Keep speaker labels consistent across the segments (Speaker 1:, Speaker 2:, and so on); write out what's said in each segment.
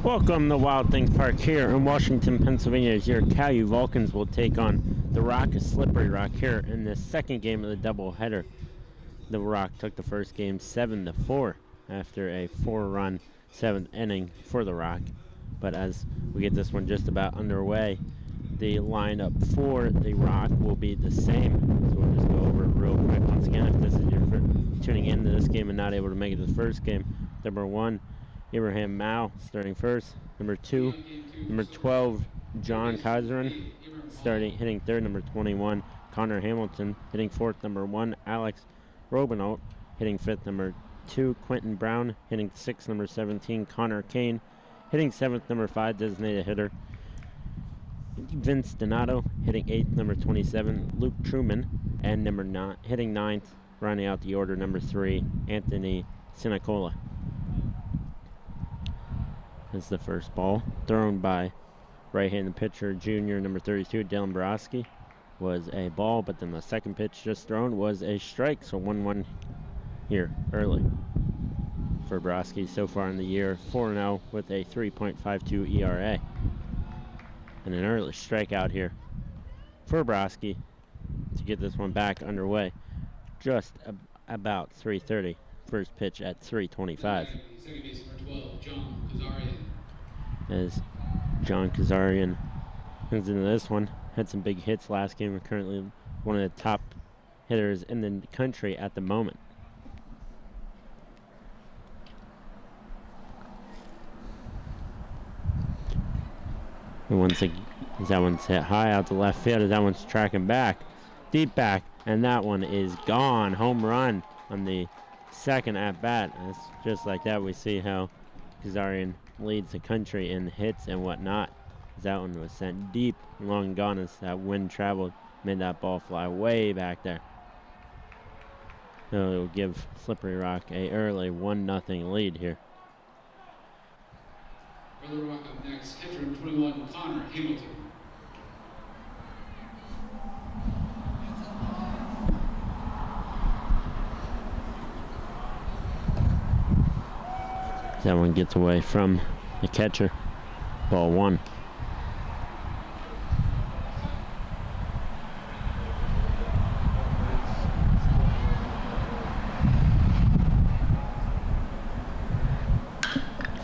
Speaker 1: Welcome to Wild Things Park here in Washington, Pennsylvania. As your Cal Vulcans will take on the Rock, Slippery Rock, here in the second game of the doubleheader. The Rock took the first game 7-4 after a 4-run 7th inning for the Rock. But as we get this one just about underway, the lineup for the Rock will be the same. So we'll just go over it real quick. Once again, if this is your tuning into this game and not able to make it to the first game, number 1, Abraham Mao starting first. Number 2, number 12, John Kaiserin hitting third. Number 21, Connor Hamilton hitting fourth. Number 1, Alex Robinault hitting fifth. Number 2, Quentin Brown hitting sixth. Number 17, Connor Kane hitting seventh. Number 5, designated hitter Vince Donato hitting eighth. Number 27, Luke Truman, and number 9 hitting ninth, rounding out the order, number 3, Anthony Sinacola. Is the first ball thrown by right-handed pitcher junior number 32 Dylan Borowski was a ball, but then the second pitch just thrown was a strike. So 1-1 here early for Borowski. So far in the year, 4-0 with a 3.52 ERA, and an early strikeout here for Borowski to get this one back underway. Just about 3:30. First pitch at 3:25.
Speaker 2: Second base number 12, John Kazarian.
Speaker 1: As John Kazarian comes into this one, had some big hits last game, and currently one of the top hitters in the country at the moment. And once again, that one's hit high out to left field, as that one's tracking back, deep back, and that one is gone. Home run on the second at bat. And it's just like that, we see how Kazarian leads the country in hits and whatnot. That one was sent deep, long and gone, as that wind traveled, made that ball fly way back there. So it will give Slippery Rock a early 1-0 lead here.
Speaker 2: For the Rock up next, catcher number 21, Connor Hamilton.
Speaker 1: That one gets away from the catcher. Ball 1.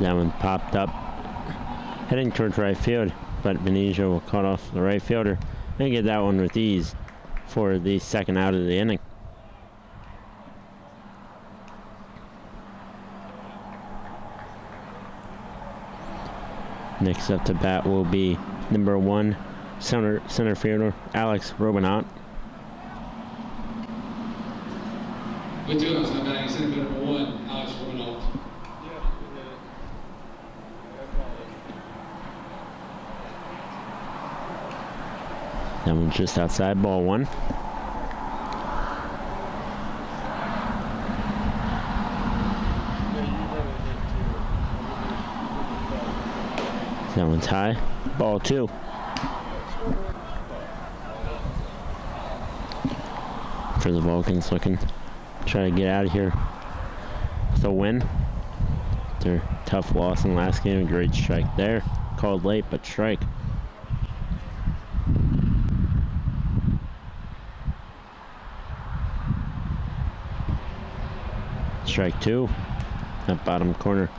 Speaker 1: That one popped up, heading towards right field, but Benicio will cut off the right fielder and get that one with ease for the second out of the inning. Next up to bat will be number 1, center fielder Alex Robinault.
Speaker 2: With 2 outs, now batting center fielder number 1, Alex Robinault.
Speaker 1: That one's just outside, ball 1. That one's high, ball 2. For the Vulcans, looking to try to get out of here with a win. Their tough loss in last game, a great strike there. Called late, but strike. Strike 2, that bottom corner.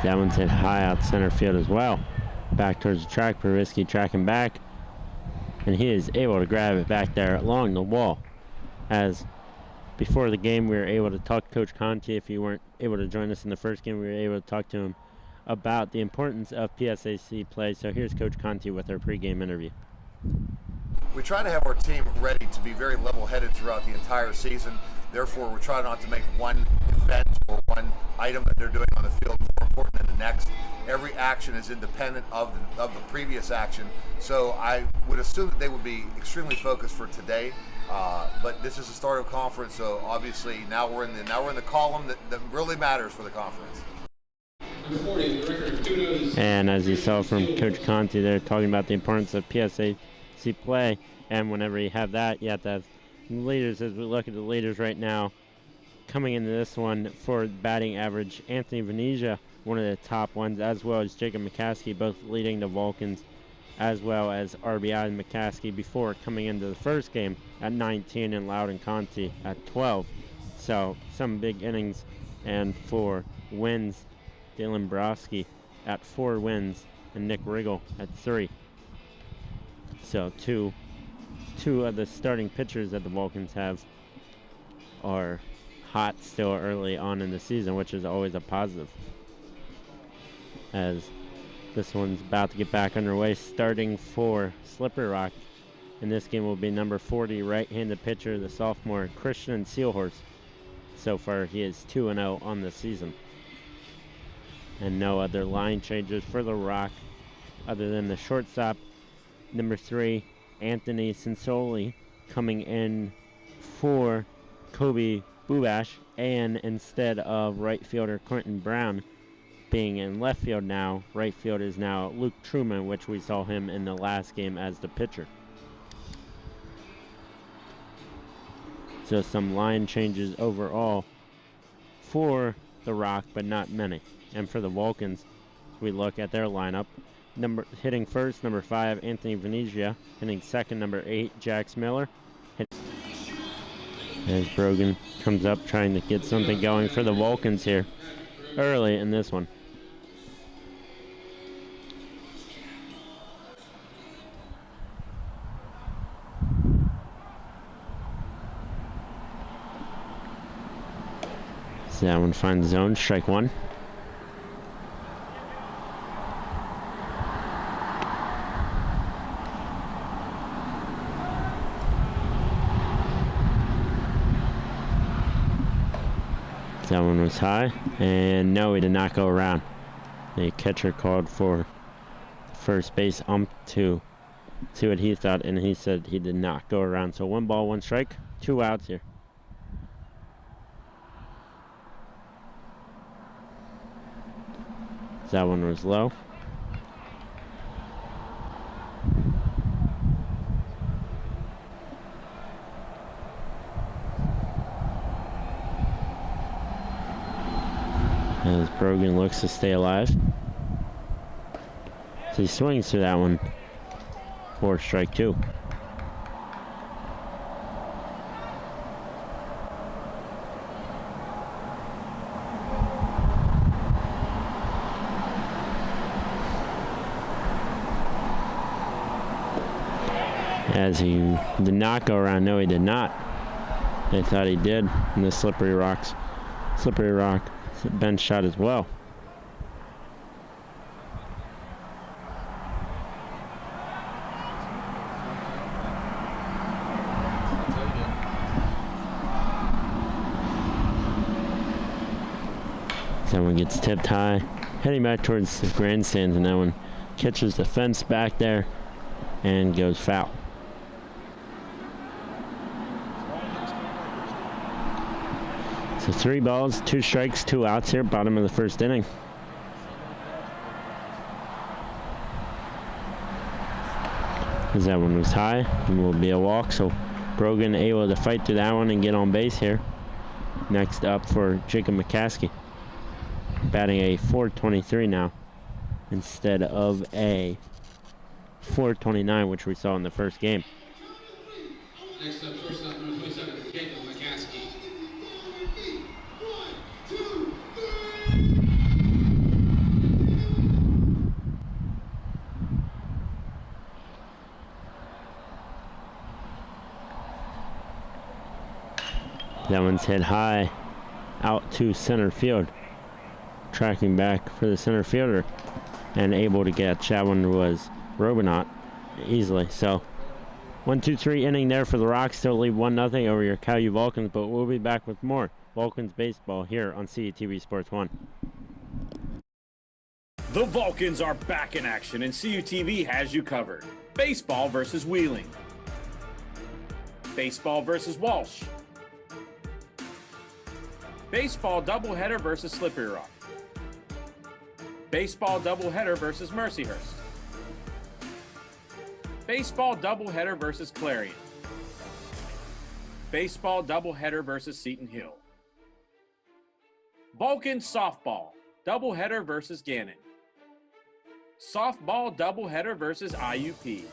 Speaker 1: That one's hit high out center field as well. Back towards the track, Borowski tracking back, and he is able to grab it back there along the wall. As before the game, we were able to talk to Coach Conti. If you weren't able to join us in the first game, we were able to talk to him about the importance of PSAC play. So here's Coach Conti with our pregame interview.
Speaker 3: We try to have our team ready to be very level-headed throughout the entire season. Therefore, we're trying not to make one event or one item that they're doing on the field more important than the next. Every action is independent of the previous action. So I would assume that they would be extremely focused for today. But this is the start of conference, so obviously now we're in the column that really matters for the conference.
Speaker 1: And as you saw from Coach Conti, they're talking about the importance of PSAC play, and whenever you have that, you have to have Leaders, as we look at the leaders right now, coming into this one for batting average, Anthony Venezia, one of the top ones, as well as Jacob McCaskey, both leading the Vulcans, as well as RBI and McCaskey before coming into the first game at 19 and Loudon Conti at 12. So some big innings, and for wins, Dylan Broski at 4 wins and Nick Riggle at 3. So two of the starting pitchers that the Vulcans have are hot still early on in the season, which is always a positive. As this one's about to get back underway, starting for Slippery Rock. In this game will be number 40 right-handed pitcher, the sophomore Christian Sealhorse. So far, he is 2-0 on the season. And no other line changes for the Rock other than the shortstop, number 3, Anthony Sensoli, coming in for Kobe Bubash, and instead of right fielder Quentin Brown being in left field now, right field is now Luke Truman, which we saw him in the last game as the pitcher. So some line changes overall for the Rock, but not many. And for the Vulcans, we look at their lineup. Hitting first, number 5, Anthony Venezia. Hitting second, number 8, Jax Miller. As Brogan comes up trying to get something going for the Vulcans here early in this one. So that one finds zone, strike 1. That one was high, and no, he did not go around. The catcher called for first base ump to see what he thought, and he said he did not go around. So 1 ball, 1 strike, 2 outs here. That one was low. As Brogan looks to stay alive. So he swings through that one for strike 2. As he did not go around. No, he did not. They thought he did in the Slippery Rock bench shot as well. That one gets tipped high, heading back towards the grandstands, and that one catches the fence back there and goes foul. So 3 balls, 2 strikes, 2 outs here, bottom of the first inning. As that one was high, and will be a walk, so Brogan able to fight through that one and get on base here. Next up for Jacob McCaskey, batting a .423 now instead of a .429, which we saw in the first game.
Speaker 2: Next up, shortstop number 27, Jacob McCaskey.
Speaker 1: That one's hit high out to center field. Tracking back for the center fielder and able to catch. That one was Robinot easily. So 1-2-3 inning there for the Rocks. Still lead 1-0 over your Caillou Vulcans, but we'll be back with more Vulcans baseball here on CUTV Sports 1.
Speaker 4: The Vulcans are back in action, and CUTV has you covered. Baseball versus Wheeling. Baseball versus Walsh. Baseball doubleheader versus Slippery Rock. Baseball doubleheader versus Mercyhurst. Baseball doubleheader versus Clarion. baseball doubleheader versus Seton Hill. Vulcan softball doubleheader versus Gannon. Softball doubleheader versus IUP.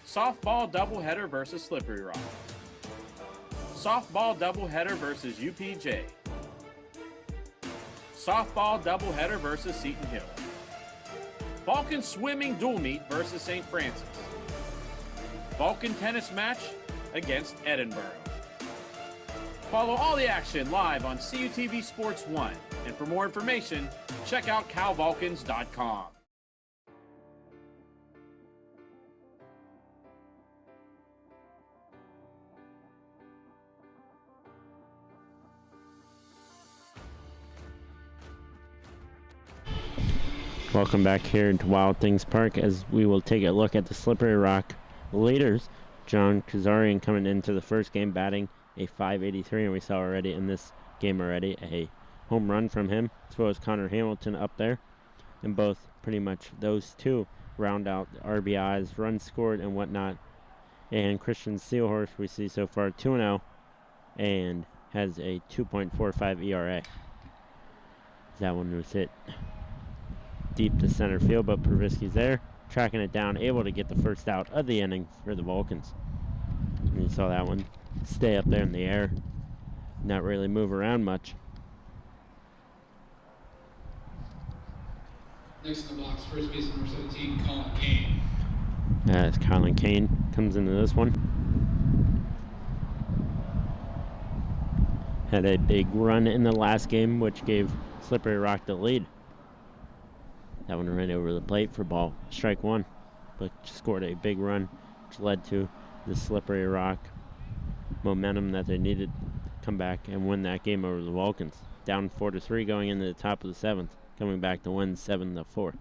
Speaker 4: Softball doubleheader versus Slippery Rock. Softball doubleheader versus UPJ. Softball doubleheader versus Seton Hill. Vulcan swimming dual meet versus St. Francis. Vulcan tennis match against Edinburgh. Follow all the action live on CUTV Sports 1. And for more information, check out calvulcans.com.
Speaker 1: Welcome back here to Wild Things Park as we will take a look at the Slippery Rock leaders. John Kazarian coming into the first game batting a .583, and we saw already in this game a home run from him, as well as Connor Hamilton up there. And both pretty much those two round out the RBIs, runs scored, and whatnot. And Christian Steelhorse we see so far 2-0 and has a 2.45 ERA. That one was hit deep to center field, but Pervisky's there, tracking it down, able to get the first out of the inning for the Vulcans. And you saw that one stay up there in the air, not really move around much.
Speaker 2: Next in the box, first baseman number 17, Colin Kane.
Speaker 1: As Colin Kane comes into this one. Had a big run in the last game, which gave Slippery Rock the lead. That one ran over the plate for ball strike one, but scored a big run, which led to the Slippery Rock momentum that they needed to come back and win that game over the Vulcans. Down 4-3 going into the top of the seventh, coming back to win 7-4.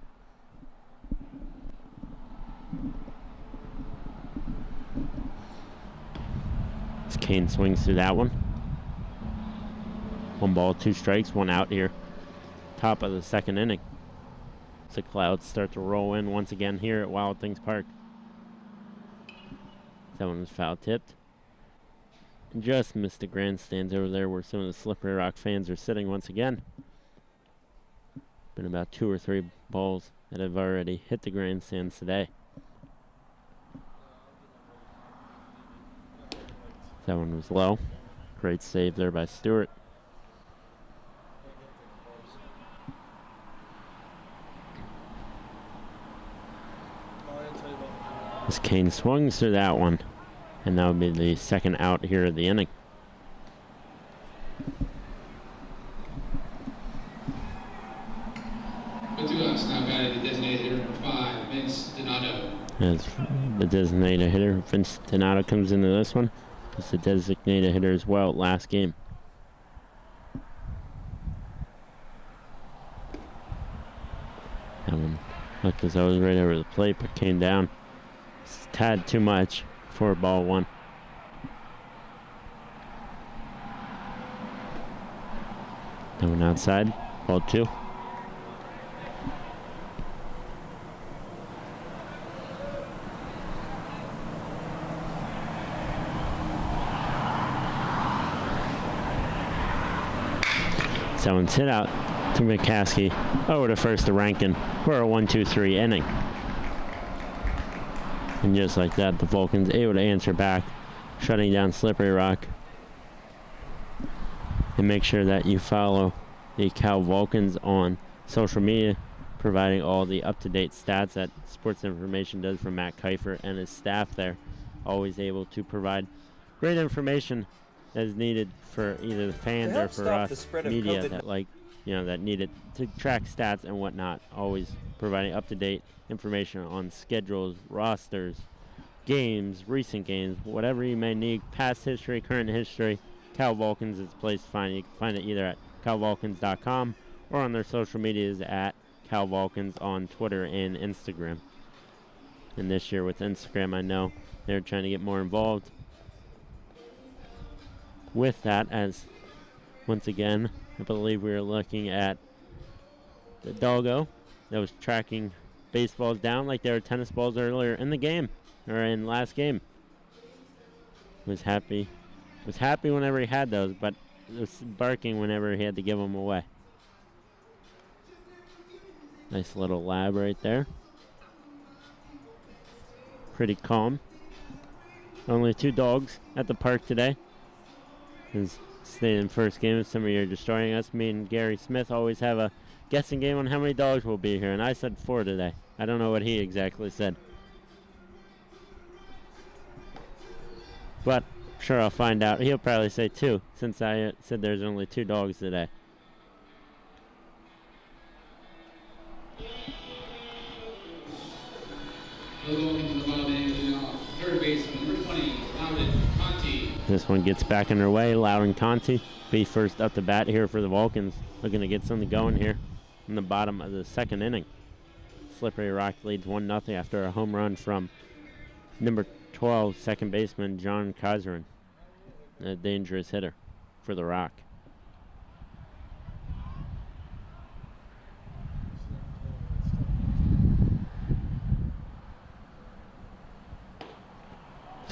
Speaker 1: As Kane swings through that one. 1 ball, 2 strikes, 1 out here. Top of the second inning. The clouds start to roll in once again here at Wild Things Park. That one was foul tipped. And just missed the grandstands over there where some of the Slippery Rock fans are sitting once again. Been about 2 or 3 balls that have already hit the grandstands today. That one was low. Great save there by Stewart. As Kane swings through that one, and that would be the second out here of the inning.
Speaker 2: With 2 outs now batting the designated hitter number 5, Vince Donato.
Speaker 1: As the designated hitter, Vince Donato, comes into this one. He's the designated hitter as well last game. That one looked as though it was right over the plate, but came down. It's a tad too much for ball 1. That one outside, ball 2. That one's hit out to McCaskey over to first to Rankin for a 1-2-3 inning. And just like that, the Vulcans able to answer back, shutting down Slippery Rock. And make sure that you follow the Cal Vulcans on social media, providing all the up-to-date stats that Sports Information does from Matt Kiefer and his staff there. Always able to provide great information that is needed for either the fans or for us media that that needed to track stats and whatnot. Always providing up-to-date information on schedules, rosters, games, recent games, whatever you may need, past history, current history. Cal Vulcans is the place to find it. You can find it either at calvulcans.com or on their social medias at Cal Vulcans on Twitter and Instagram. And this year with Instagram, I know they're trying to get more involved with that, as once again, I believe we were looking at the doggo that was tracking baseballs down like they were tennis balls earlier in the game, or in last game. Was happy Was happy whenever he had those, but was barking whenever he had to give them away. Nice little lab right there. Pretty calm. Only 2 dogs at the park today. His staying in first game of Summer You're Destroying Us. Me and Gary Smith always have a guessing game on how many dogs will be here, and I said 4 today. I don't know what he exactly said. But sure, I'll find out. He'll probably say 2, since I said there's only 2 dogs today.
Speaker 2: Third baseman, number 20, Loudon Conti.
Speaker 1: This one gets back in their way. Loudon Conti be first up to bat here for the Vulcans. Looking to get something going here in the bottom of the 2nd inning. Slippery Rock leads 1-0 after a home run from number 12, second baseman John Kazran, a dangerous hitter for the Rock.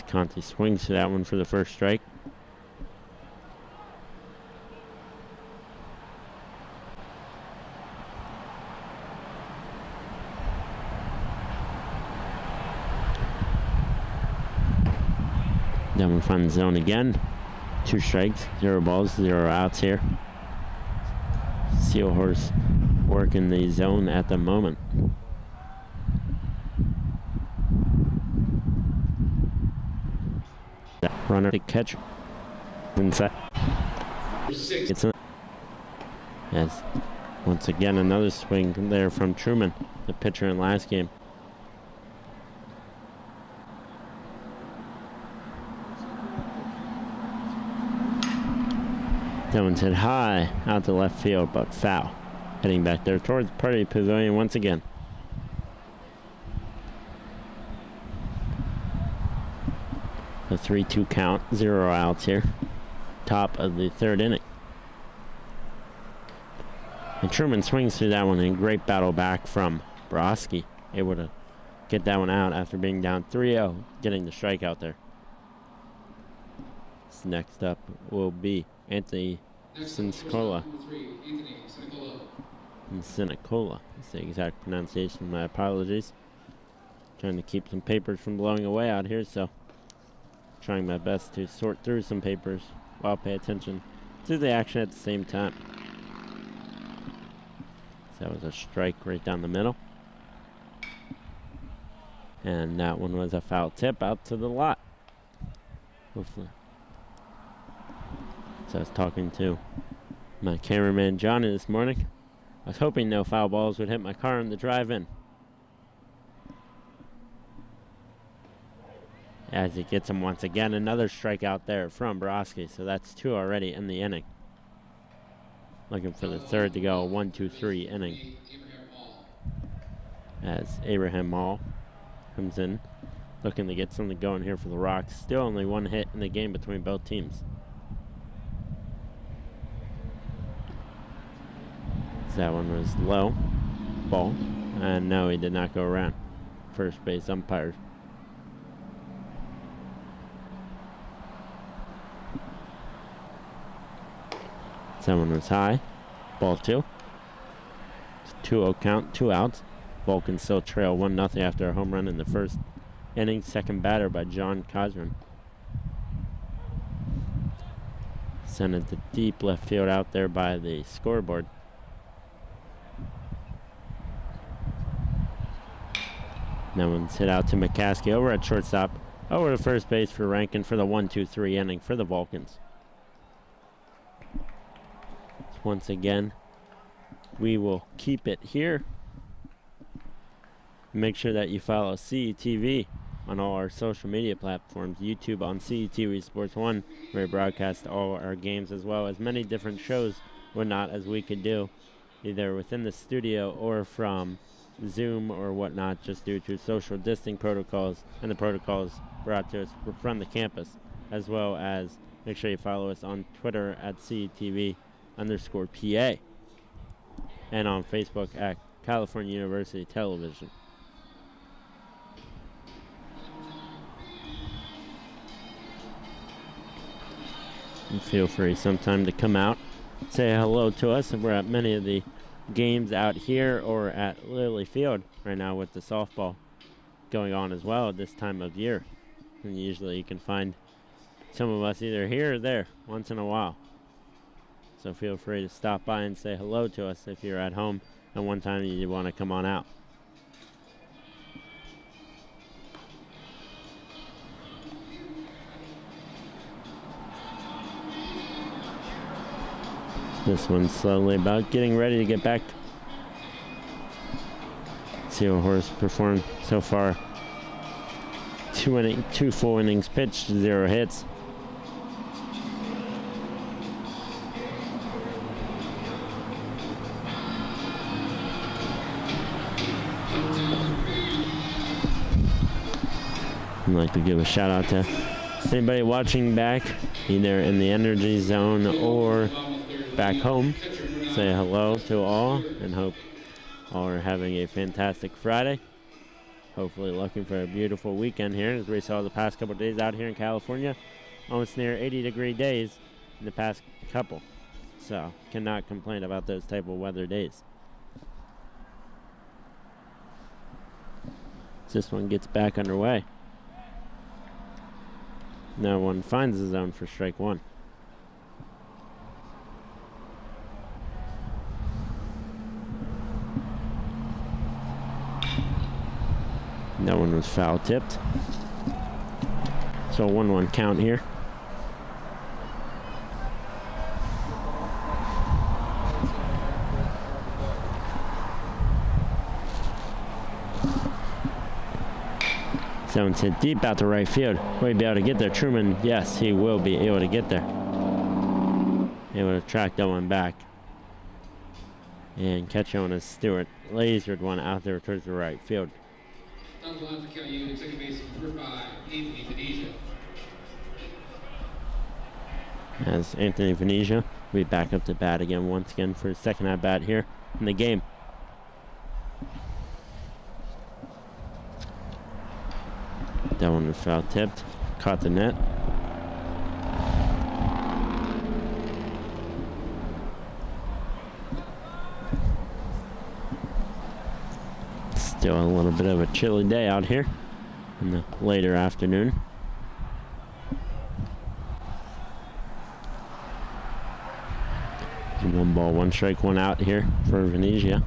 Speaker 1: Conti swings to that one for the first strike. That one finds zone again. 2 strikes, 0 balls, 0 outs here. Seal Horse working the zone at the moment. Runner to catch inside. It's yes. Once again, another swing there from Truman, the pitcher in last game. That one's hit high out to left field, but foul. Heading back there towards the party pavilion once again. A 3-2 count, 0 outs here. Top of the 3rd inning. And Truman swings through that one in great battle back from Broski. Able to get that one out after being down 3-0, getting the strikeout there. So next up will be Anthony Sinicola. Sinicola is the exact pronunciation. My apologies. Trying to keep some papers from blowing away out here, so trying my best to sort through some papers while pay attention to the action at the same time. So that was a strike right down the middle. And that one was a foul tip out to the lot. Hopefully. So I was talking to my cameraman Johnny this morning. I was hoping no foul balls would hit my car on the drive in. As he gets him once again, another strikeout there from Broski. So that's 2 already in the inning. Looking for the 3rd to go, 1-2-3 inning. As Abraham Mall comes in, looking to get something going here for the Rocks. Still only 1 hit in the game between both teams. So that one was low, ball, and no, he did not go around. First base umpire. That one was high. Ball 2. 2-0 count, 2 outs. Vulcan still trail 1-0 after a home run in the 1st inning. Second batter by John Kazran. Sent it to deep left field out there by the scoreboard. That one's hit out to McCaskey over at shortstop. Over to first base for Rankin for the 1-2-3 inning for the Vulcans. Once again, we will keep it here. Make sure that you follow CETV on all our social media platforms. YouTube on CETV Sports 1, where we broadcast all our games as well as many different shows, whatnot, as we could do, either within the studio or from Zoom or whatnot, just due to social distancing protocols and the protocols brought to us from the campus, as well as make sure you follow us on Twitter at CETV_PA and on Facebook at California University Television. And feel free sometime to come out, say hello to us. And we're at many of the games out here or at Lily Field right now with the softball going on as well at this time of year. And usually you can find some of us either here or there once in a while. So feel free to stop by and say hello to us if you're at home and one time you want to come on out. This one's slowly about getting ready to get back. Seal Horse performed so far. Two full innings pitched, 0 hits. I'd like to give a shout out to anybody watching back, either in the energy zone or back home. Say hello to all and hope all are having a fantastic Friday. Hopefully looking for a beautiful weekend here, as we saw the past couple of days out here in California. Almost near 80-degree days in the past couple. So cannot complain about those type of weather days. This one gets back underway. No one finds the zone for strike one. That one was foul tipped. So 1-1 count here. That one's hit deep out to right field. Will he be able to get there? Truman, yes, he will be able to get there. Able to track that one back. And catch on as Stewart lasered one out there towards the right field.
Speaker 2: On the line for County Union, second base, number 5, Anthony Venetia.
Speaker 1: As Anthony Venetia will be back up to bat again once again for his second at bat here in the game. That one was foul tipped, caught the net. Still a little bit of a chilly day out here in the later afternoon. One ball, one strike, one out here for Venetia.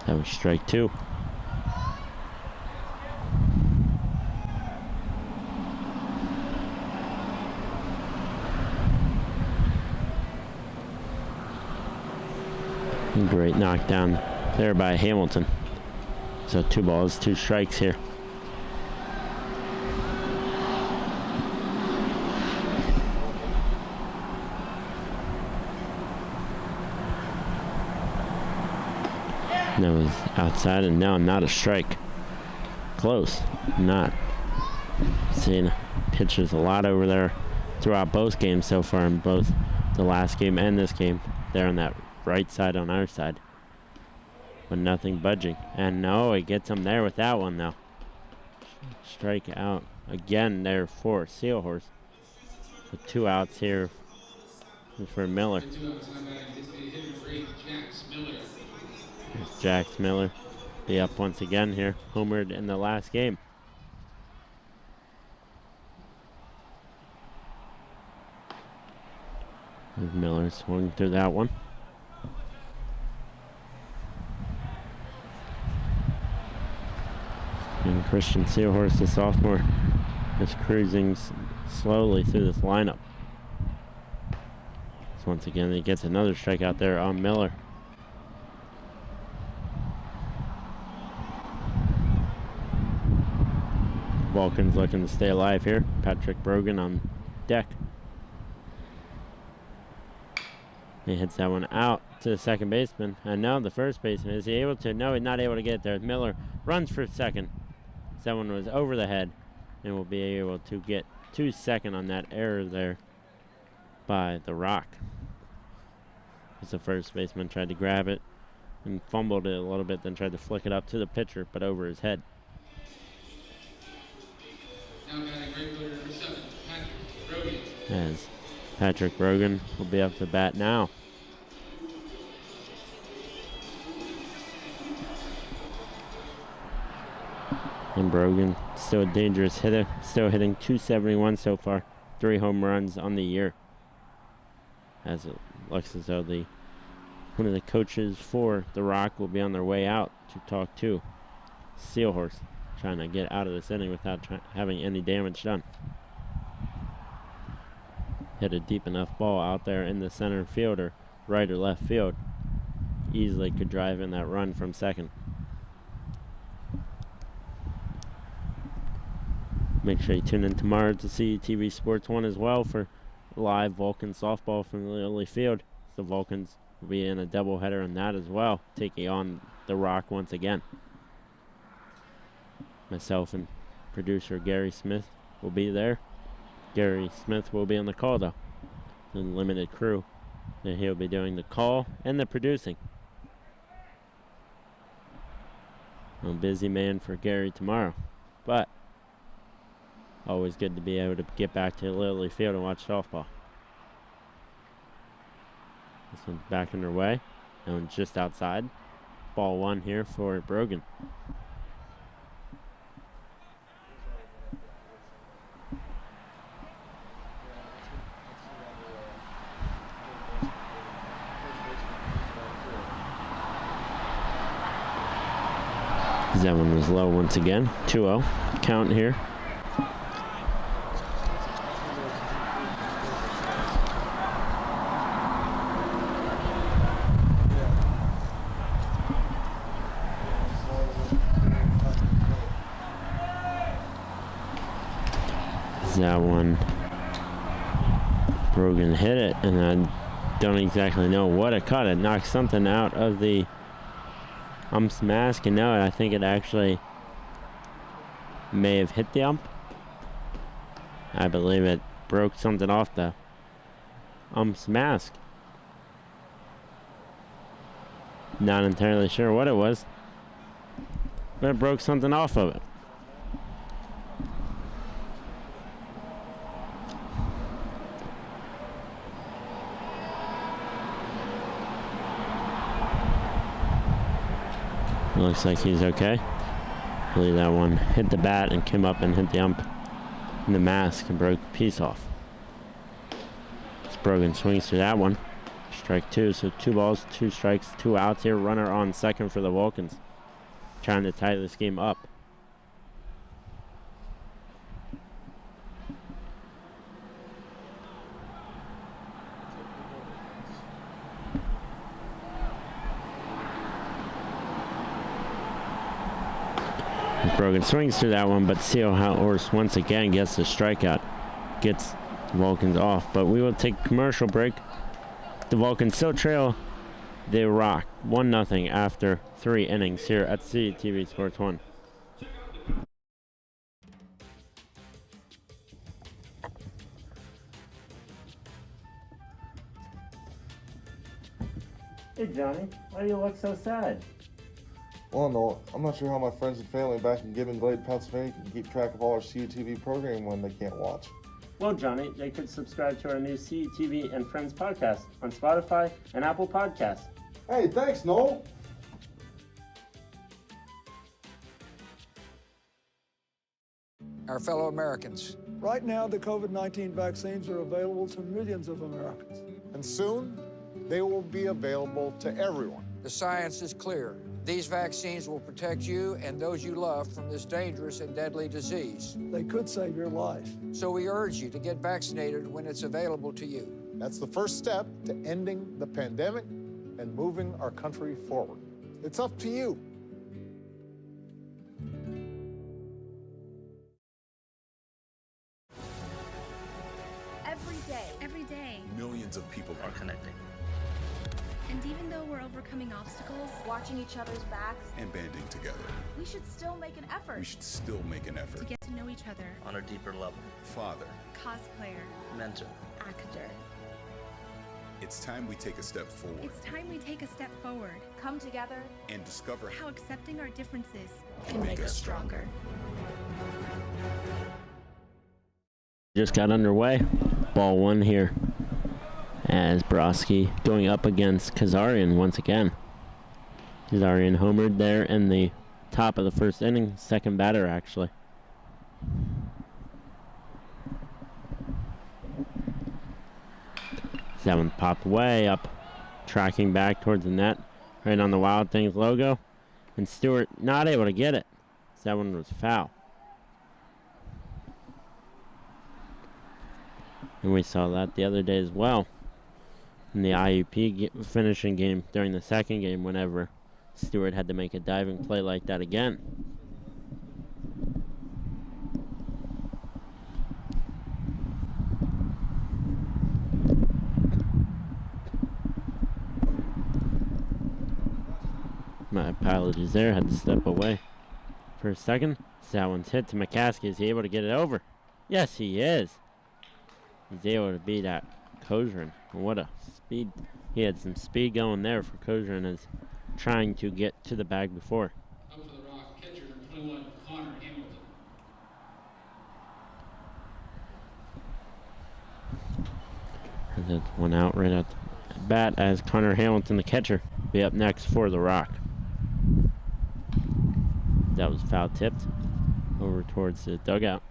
Speaker 1: That was strike two. Great knockdown there by Hamilton. So 2 balls, 2 strikes here. That was outside and now not a strike. Close, not. Seeing pitchers a lot over there throughout both games so far, in both the last game and this game. There on that right side on our side. But nothing budging. And no, he gets him there with that one though. Strike out again there for Seal Horse. With 2 outs here for Miller. There's Jax Miller. Be up once again here. Homered in the last game. There's Miller swung through that one. And Christian Seahorse, the sophomore, is cruising slowly through this lineup. So once again, he gets another strikeout there on Miller. Vulcan's looking to stay alive here. Patrick Brogan on deck. He hits that one out to the second baseman. And now the first baseman. Is he able to? No, he's not able to get there. Miller runs for second. That one was over the head. And will be able to get to second on that error there by the Rock. As the first baseman tried to grab it and fumbled it a little bit, then tried to flick it up to the pitcher, but over his head.
Speaker 2: Now batting right fielder number 7, Patrick Rogan.
Speaker 1: As Patrick Rogan will be up to bat now. And Brogan, still a dangerous hitter, still hitting .271 so far, 3 home runs on the year. As it looks as though one of the coaches for the Rock will be on their way out to talk to Steelhorse, trying to get out of this inning without having any damage done. Hit a deep enough ball out there in the center field or right or left field. Easily could drive in that run from second. Make sure you tune in tomorrow to see TV Sports 1 as well for live Vulcan softball from the Lily Field. The Vulcans will be in a doubleheader on that as well, taking on the Rock once again. Myself and producer Gary Smith will be there. Gary Smith will be on the call though, the limited crew, and he'll be doing the call and the producing. A busy man for Gary tomorrow, but always good to be able to get back to Lily Field and watch softball. This one's back underway. That one's just outside. Ball 1 here for Brogan. That one was low once again. 2-0 count here. That one, Brogan hit it, and I don't exactly know what it caught. It knocked something out of the ump's mask, and no, I think it actually may have hit the ump. I believe it broke something off the ump's mask. Not entirely sure what it was, but it broke something off of it. Looks like he's okay. I believe that one hit the bat and came up and hit the ump in the mask and broke the piece off. Brogan swings to that one. Strike 2, so 2 balls, 2 strikes, 2 outs here. Runner on second for the Vulcans, trying to tie this game up. Brogan swings to that one, but Steelhorse once again gets the strikeout. Gets the Vulcans off, but we will take a commercial break. The Vulcans still trail the Rock 1-0 after 3 innings here at CTV Sports 1. Hey Johnny, why do you look so sad?
Speaker 5: Well, no, I'm not sure how my friends and family back in Gibbon Glade, Pennsylvania can keep track of all our CUTV programming when they can't watch.
Speaker 1: Well, Johnny, they could subscribe to our new CUTV and Friends podcast on Spotify and Apple Podcasts.
Speaker 5: Hey, thanks, Noel.
Speaker 6: Our fellow Americans.
Speaker 7: Right now, the COVID-19 vaccines are available to millions of Americans.
Speaker 8: And soon, they will be available to everyone.
Speaker 6: The science is clear. These vaccines will protect you and those you love from this dangerous and deadly disease.
Speaker 7: They could save your life.
Speaker 6: So we urge you to get vaccinated when it's available to you.
Speaker 8: That's the first step to ending the pandemic and moving our country forward. It's up to you.
Speaker 9: Every day,
Speaker 10: millions of people are connecting.
Speaker 9: And even though we're overcoming obstacles,
Speaker 11: watching each other's backs,
Speaker 10: and banding together,
Speaker 11: we should still make an effort.
Speaker 10: We should still make an effort
Speaker 9: to get to know each other
Speaker 10: on a deeper level. Father,
Speaker 9: cosplayer,
Speaker 10: mentor,
Speaker 9: actor.
Speaker 10: It's time we take a step forward.
Speaker 9: It's time we take a step forward.
Speaker 11: Come together
Speaker 10: and discover
Speaker 9: how accepting our differences
Speaker 10: can make us stronger.
Speaker 1: just got underway. Ball 1 here as Broski going up against Kazarian once again. Kazarian homered there in the top of the first inning, second batter actually. That one popped way up, tracking back towards the net, right on the Wild Things logo. And Stewart not able to get it. That one was foul. And we saw that the other day as well in the IUP finishing game during the second game whenever Stewart had to make a diving play like that again. My apologies there, had to step away for a second. That one's hit to McCaskey. Is he able to get it over? Yes, he is. He's able to beat that Kozrin. What a speed. He had some speed going there for Kozrin as trying to get to the bag before.
Speaker 2: Up for the Rock, catcher number 21, Connor Hamilton.
Speaker 1: And that's one out right at the bat as Connor Hamilton, the catcher, be up next for the Rock. That was foul tipped over towards the dugout.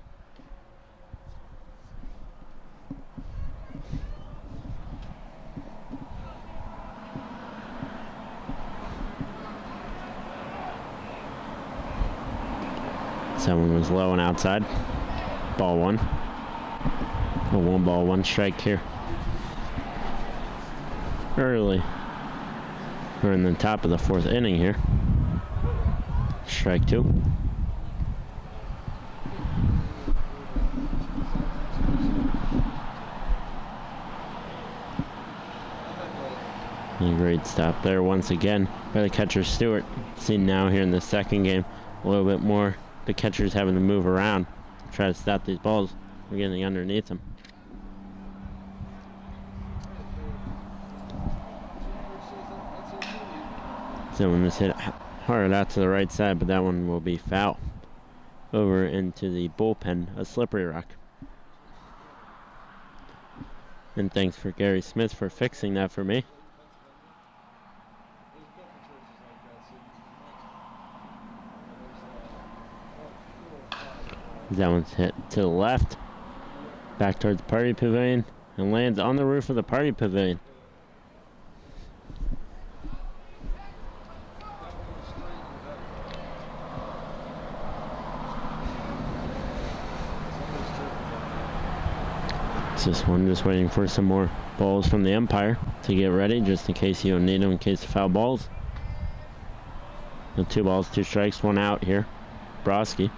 Speaker 1: Someone was low and outside. Ball 1. A 1 ball, 1 strike here. Early. We're in the top of the 4th inning here. Strike 2. And a great stop there once again by the catcher Stewart. Seen now here in the second game a little bit more. The catcher's having to move around, try to stop these balls. We're getting underneath them. So when this hit hard out to the right side, but that one will be foul. Over into the bullpen, a Slippery Rock. And thanks for Gary Smith for fixing that for me. That one's hit to the left, back towards the party pavilion, and lands on the roof of the party pavilion. It's this one just waiting for some more balls from the umpire to get ready, just in case you don't need them, in case of foul balls. The 2 balls, 2 strikes, 1 out here. Broski.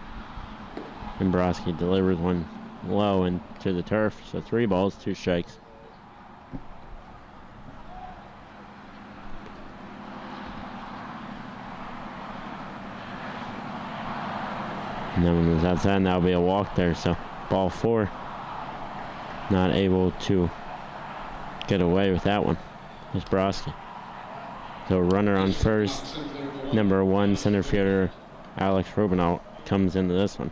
Speaker 1: And Broski delivers one low into the turf, so 3 balls, 2 strikes. And that one was outside, and that'll be a walk there, so ball 4. Not able to get away with that one. It's Broski. So runner on first, number 1 center fielder Alex Rubinal comes into this one.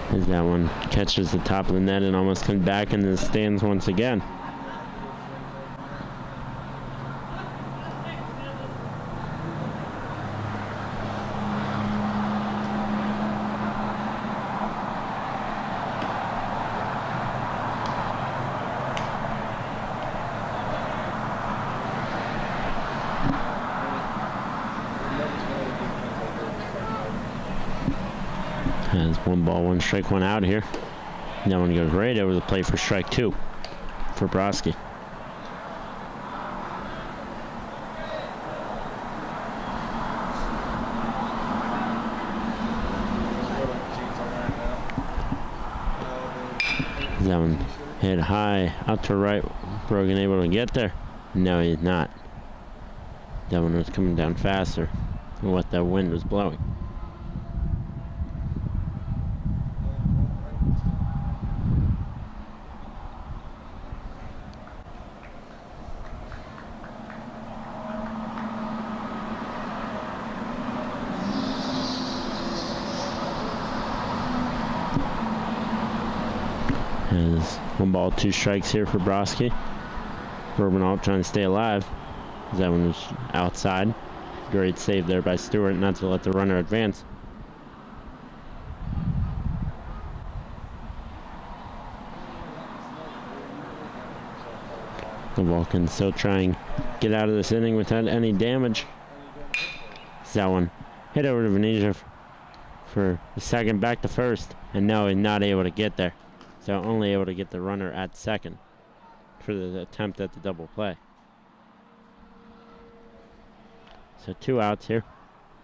Speaker 1: As that one catches the top of the net and almost comes back into the stands once again. Has 1 ball, 1 strike, 1 out here. That one goes right over the plate for strike 2 for Broski. That one hit high out to right. Brogan able to get there? No, he's not. That one was coming down faster than what that wind was blowing. 1 ball, 2 strikes here for Broski. Rubinoff trying to stay alive. That one was outside. Great save there by Stewart not to let the runner advance. The Vulcans still trying to get out of this inning without any damage. That one hit over to Venetia for the second, back to first, and now he's not able to get there. So only able to get the runner at second for the attempt at the double play. So 2 outs here.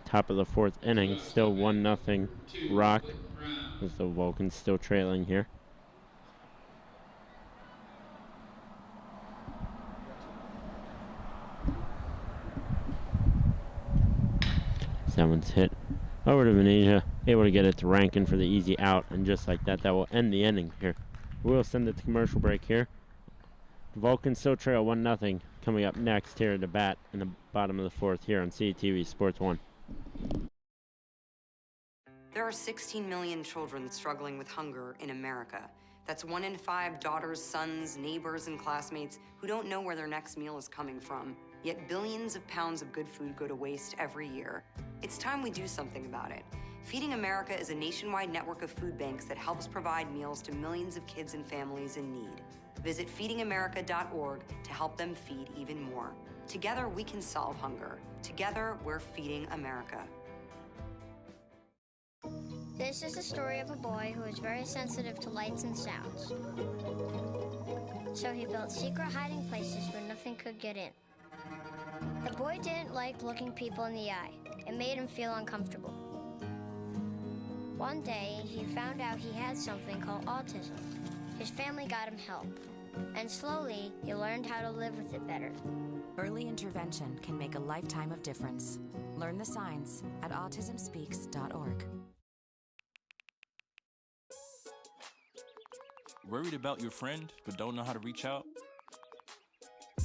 Speaker 1: Top of the 4th inning. Still 1-0 Rock. With the Vulcans still trailing here. Someone's hit over to Venetia. Able to get it to Rankin for the easy out. And just like that, that will end the inning here. We'll send it to commercial break here. The Vulcans still trail 1-0. Coming up next here at the bat in the bottom of the 4th here on CTV Sports 1.
Speaker 12: There are 16 million children struggling with hunger in America. That's 1 in 5 daughters, sons, neighbors, and classmates who don't know where their next meal is coming from. Yet billions of pounds of good food go to waste every year. It's time we do something about it. Feeding America is a nationwide network of food banks that helps provide meals to millions of kids and families in need. Visit feedingamerica.org to help them feed even more. Together, we can solve hunger. Together, we're feeding America.
Speaker 13: This is the story of a boy who is very sensitive to lights and sounds. So he built secret hiding places where nothing could get in. The boy didn't like looking people in the eye. It made him feel uncomfortable. One day, he found out he had something called autism. His family got him help, and slowly, he learned how to live with it better.
Speaker 14: Early intervention can make a lifetime of difference. Learn the signs at autismspeaks.org.
Speaker 15: Worried about your friend but don't know how to reach out?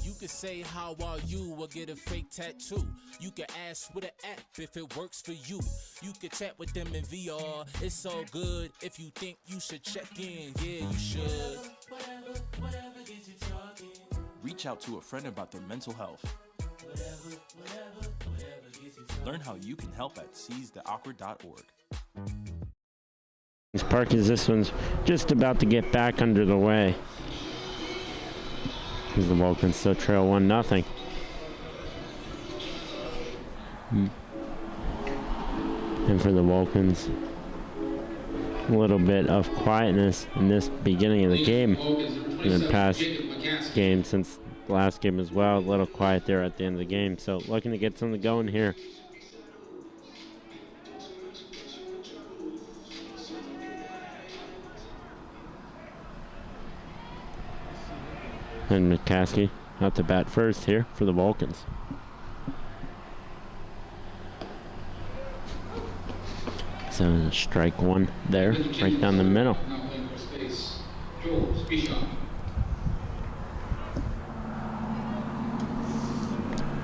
Speaker 16: You could say how are you or get a fake tattoo. You could ask with an app if it works for you. You could chat with them in VR. It's so good. If you think you should check in, yeah, you should.
Speaker 15: Whatever gets you talking. Reach out to a friend about their mental health. Whatever gets you talking. Learn how you can help at seizetheawkward.org.
Speaker 1: Park is this one's just about to get back under the way. The Vulcans still trail 1-0. And for the Vulcans, a little bit of quietness in this beginning of the game. In the past game, since the last game as well, a little quiet there at the end of the game. So looking to get something going here. And McCaskey out to bat first here for the Vulcans. So strike 1 there, right down the middle.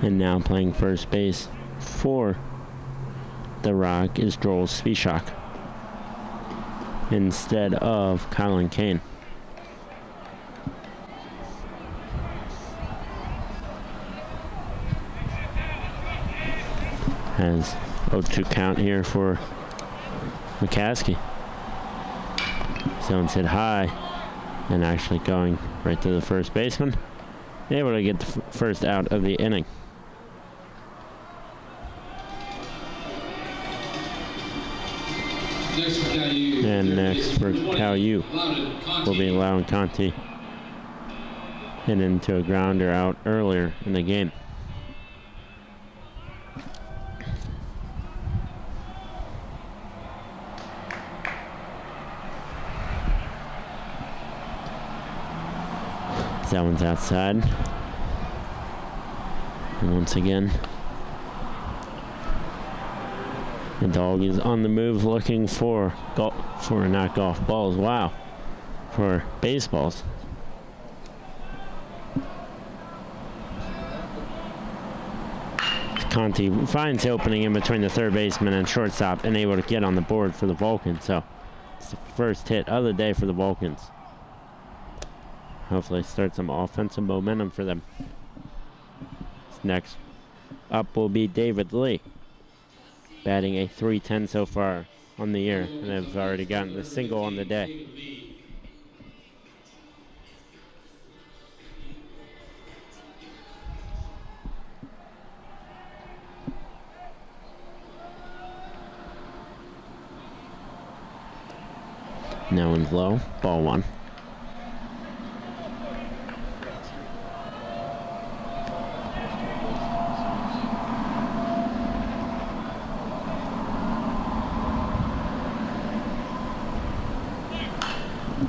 Speaker 1: And now playing first base for the Rock is Joel Spishak instead of Colin Kane. Has 0-2 count here for McCaskey. Someone's hit high and actually going right to the first baseman. Able to get the first out of the inning. And next for Cal U will be Loudon Conti. Hit into a grounder out earlier in the game. That one's outside. And once again, the dog is on the move looking for not golf balls. Wow. For baseballs. Conti finds the opening in between the third baseman and shortstop and able to get on the board for the Vulcans. So it's the first hit of the day for the Vulcans. hopefully start some offensive momentum for them. Next up will be David Lee, batting a .310 so far on the year, and have already gotten the single on the day. That one's low, ball one.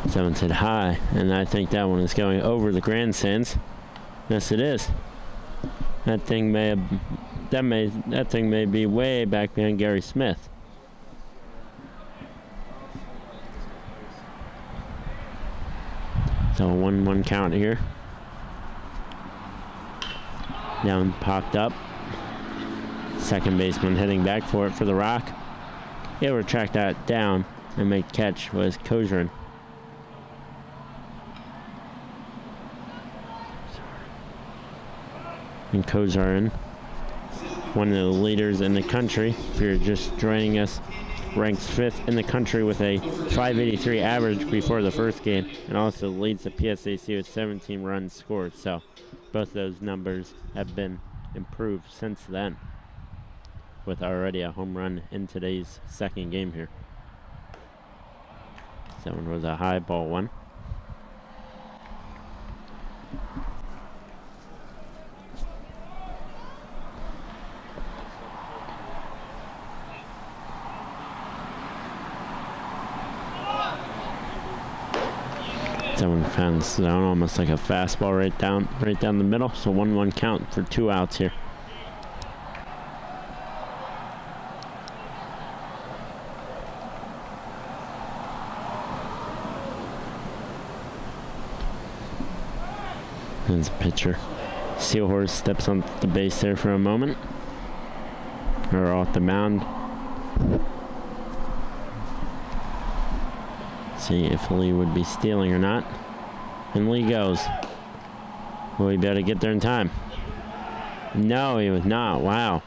Speaker 1: Someone said high, and I think that one is going over the grandstands. Yes, it is. That thing may be way back behind Gary Smith. So 1-1 count here. Down, popped up. Second baseman heading back for it for the Rock. Able to track that down and make catch was Kozerin. And Kozerin, one of the leaders in the country, if you're just joining us, ranks 5th in the country with a .583 average before the first game, and also leads the PSAC with 17 runs scored. So both those numbers have been improved since then, with already a home run in today's second game here. That one was a high, ball one. Someone found this zone almost like a fastball right down the middle. So 1-1 count for 2 outs here. There's a pitcher. Seahorse steps on the base there for a moment, or off the mound. See if Lee would be stealing or not. And Lee goes. Will he be able to get there in time? No, he was not. Wow.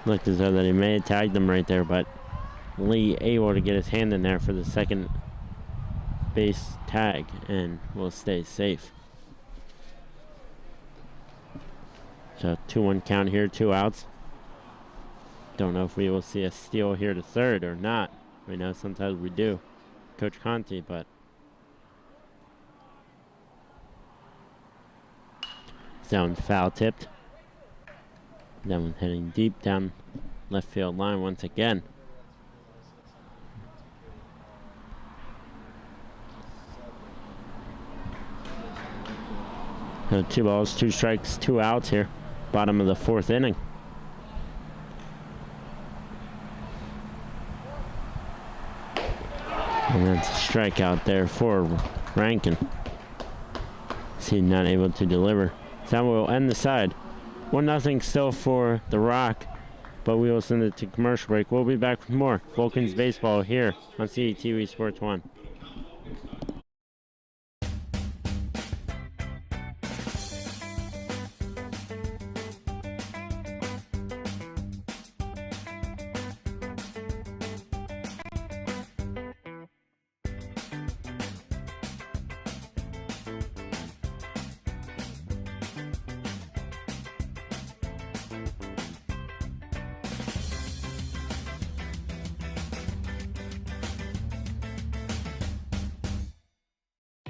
Speaker 1: Looked as though that he may have tagged him right there, but Lee able to get his hand in there for the second base tag and will stay safe. So 2-1 count here, 2 outs. Don't know if we will see a steal here to third or not. We know sometimes we do. Coach Conti, but down foul tipped. That one heading deep down left field line once again. So 2 balls, 2 strikes, 2 outs here. Bottom of the 4th inning. And that's a strikeout there for Rankin. He's not able to deliver. So that will end the side. 1-0 still for the Rock, but we will send it to commercial break. We'll be back with more Vulcan's baseball here on CTV Sports 1.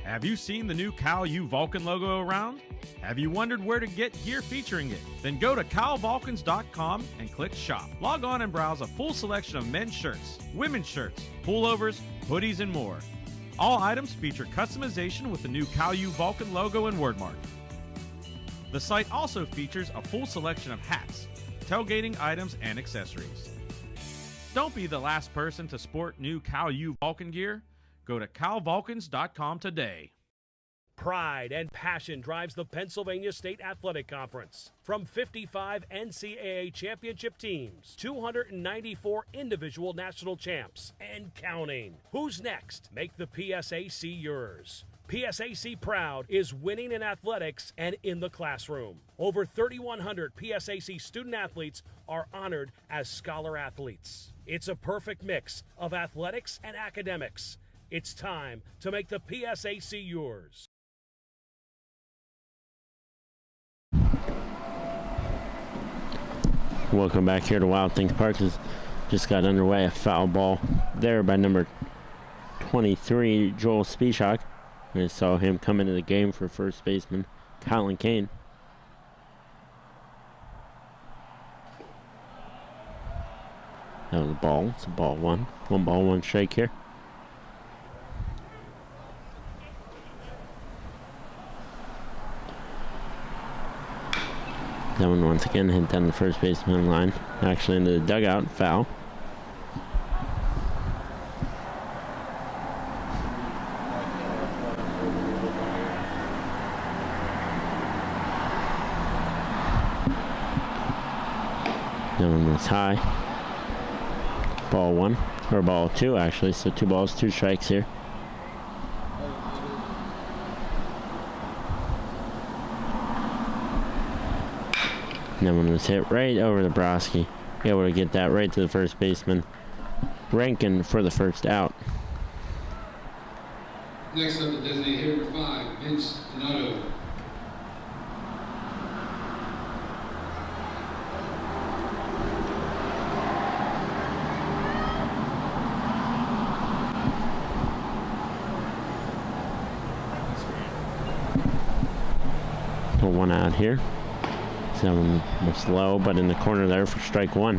Speaker 17: Have you seen the new Cal U Vulcan logo around? Have you wondered where to get gear featuring it? Then go to calvulcans.com and click shop. Log on and browse a full selection of men's shirts, women's shirts, pullovers, hoodies, and more. All items feature customization with the new Cal U Vulcan logo and wordmark. The site also features a full selection of hats, tailgating items, and accessories. Don't be the last person to sport new Cal U Vulcan gear. Go to calvulcans.com today.
Speaker 18: Pride and passion drives the Pennsylvania State Athletic Conference. From 55 NCAA championship teams, 294 individual national champs, and counting. Who's next? Make the PSAC yours. PSAC Proud is winning in athletics and in the classroom. Over 3,100 PSAC student athletes are honored as scholar athletes. It's a perfect mix of athletics and academics. It's time to make the PSAC yours.
Speaker 1: Welcome back here to Wild Things Park. Just got underway. A foul ball there by number 23, Joel Spieshak. I saw him come into the game for first baseman Colin Kane. That was a ball. It's a ball one. 1 ball, 1 strike here. That one once again hit down the first baseman line. Actually into the dugout. Foul. That one was high. Ball 1. Or ball 2 actually. So 2 balls, 2 strikes here. And that one was hit right over the Broski. Able to get that right to the first baseman, Rankin, for the first out.
Speaker 2: Next up, the designated hitter number 5, Vince Donato.
Speaker 1: So 1 out here. That one was low, but in the corner there for strike 1.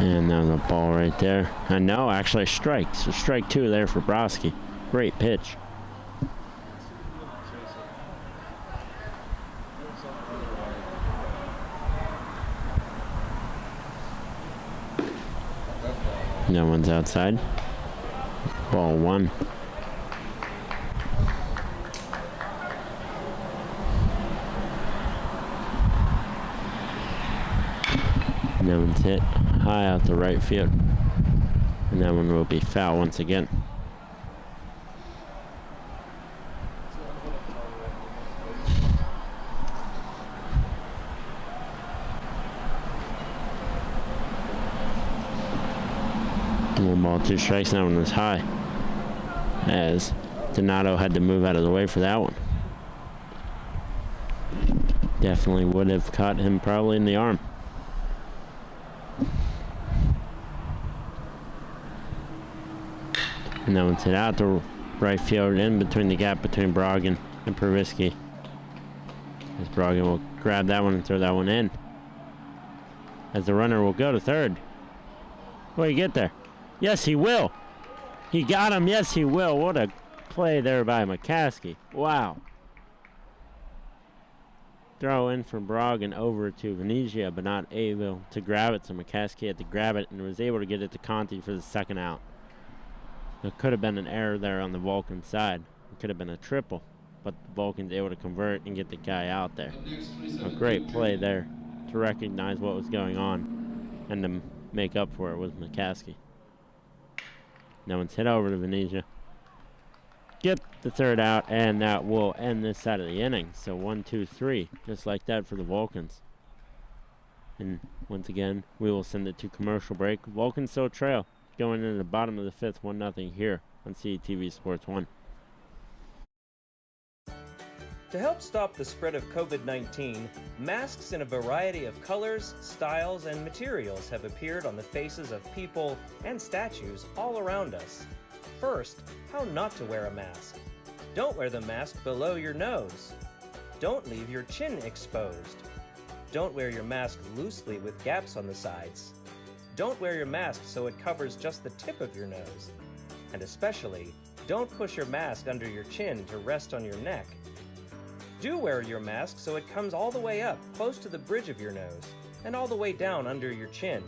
Speaker 1: And that was a ball right there. And no, actually a strike. So strike 2 there for Broski. Great pitch. No one's outside. Ball 1. No one's hit high out the right field. And that one will be foul once again. One ball, 2 strikes. That one was high, as Donato had to move out of the way for that one. Definitely would have caught him probably in the arm. And that one's hit out to right field, in between the gap between Broggan and Pervisky. As Broggan will grab that one and throw that one in, as the runner will go to third. Will he get there? Yes, he will. He got him. Yes, he will. What a play there by McCaskey. Wow. Throw in from Broggan over to Venezia, but not able to grab it. So McCaskey had to grab it and was able to get it to Conti for the second out. There could have been an error there on the Vulcan side. It could have been a triple, but the Vulcan's able to convert and get the guy out there. A great play there to recognize what was going on and to make up for it was McCaskey. No one's hit over to Venezia. Get the third out, and that will end this side of the inning. So 1, 2, 3, just like that for the Vulcans. And once again, we will send it to commercial break. Vulcans still trail, going into the bottom of the 5th, 1-0 here on CTV Sports 1.
Speaker 19: To help stop the spread of COVID-19, masks in a variety of colors, styles, and materials have appeared on the faces of people and statues all around us. First, how not to wear a mask. Don't wear the mask below your nose. Don't leave your chin exposed. Don't wear your mask loosely with gaps on the sides. Don't wear your mask so it covers just the tip of your nose. And especially, don't push your mask under your chin to rest on your neck. Do wear your mask so it comes all the way up, close to the bridge of your nose, and all the way down under your chin.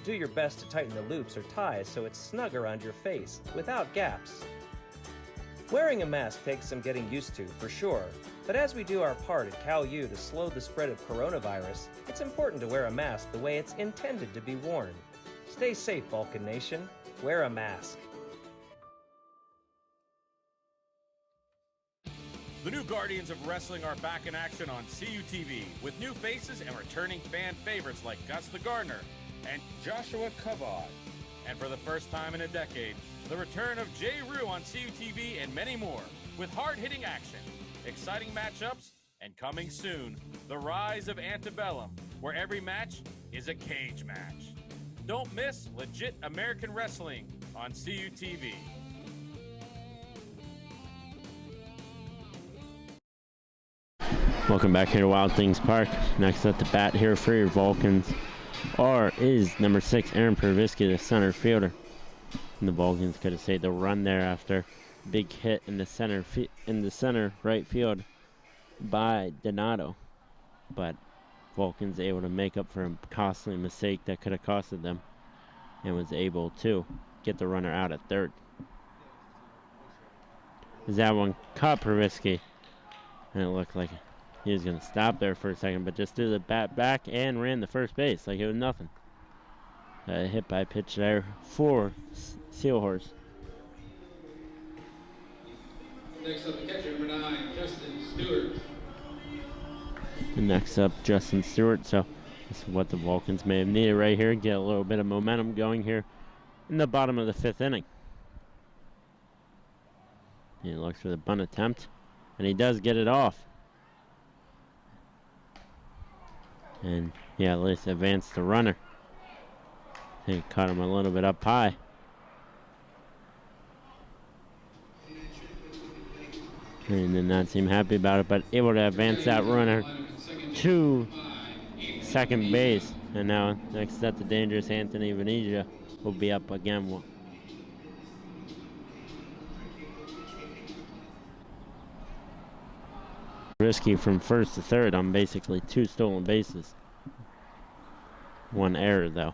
Speaker 19: Do your best to tighten the loops or ties so it's snug around your face, without gaps. Wearing a mask takes some getting used to, for sure, But as we do our part at Cal U to slow the spread of coronavirus, it's important to wear a mask the way it's intended to be worn. Stay safe, Vulcan Nation. Wear a mask.
Speaker 4: The new Guardians of Wrestling are back in action on CUTV with new faces and returning fan favorites like Gus the Gardener and Joshua Kavod. And for the first time in a decade, the return of Jay Rue on CUTV and many more with hard-hitting action, exciting matchups, and coming soon, the rise of Antebellum, where every match is a cage match. Don't miss legit American wrestling on CUTV.
Speaker 1: Welcome back here to Wild Things Park. Next up to bat here for your Vulcans is number 6, Aaron Pervisky, the center fielder. And the Vulcans could have saved the run there after a big hit in the center right field by Donato. But Vulcans able to make up for a costly mistake that could have costed them and was able to get the runner out at third. As that one caught Pervisky, and it looked like he was going to stop there for a second, but just threw the bat back and ran the first base like it was nothing. Hit by pitch there for Sealhorse.
Speaker 2: Next up, the catcher, number 9, Justin Stewart.
Speaker 1: And next up, Justin Stewart. So this is what the Vulcans may have needed right here. Get a little bit of momentum going here in the bottom of the 5th inning. He looks for the bunt attempt, and he does get it off. And yeah, at least advance the runner. I think caught him a little bit up high. And did not seem happy about it, but able to advance that runner to second base. And now next up, the dangerous Anthony Venezia will be up again. Risky from first to third on basically 2 stolen bases. 1 error though.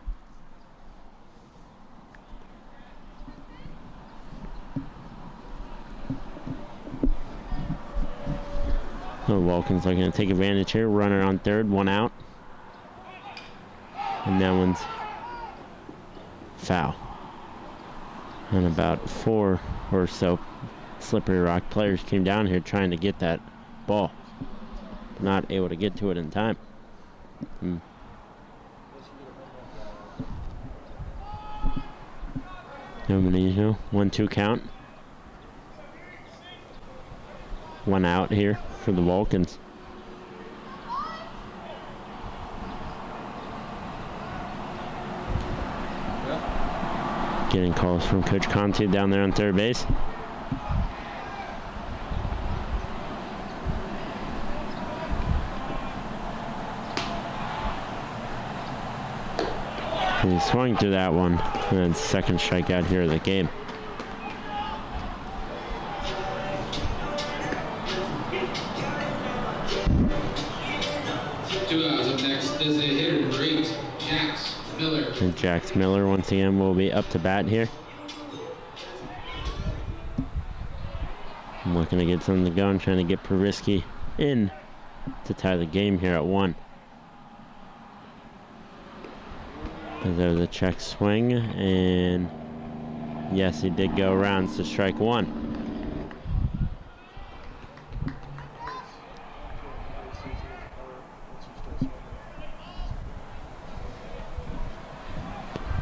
Speaker 1: So Vulcan's looking to take advantage here. Runner on third, 1 out. And that one's foul. And about 4 or so Slippery Rock players came down here trying to get that ball. Not able to get to it in time. Venezia, 1-2 count. 1 out here for the Vulcans. Getting calls from Coach Conti down there on third base. And he swung through that one. And then second strikeout here of the game.
Speaker 2: Up next is a hitter, great Jax Miller.
Speaker 1: And Jax Miller once again will be up to bat here. I'm looking to get something going, trying to get Pervisky in to tie the game here at 1. And there's a check swing, and yes, he did go around, so strike 1.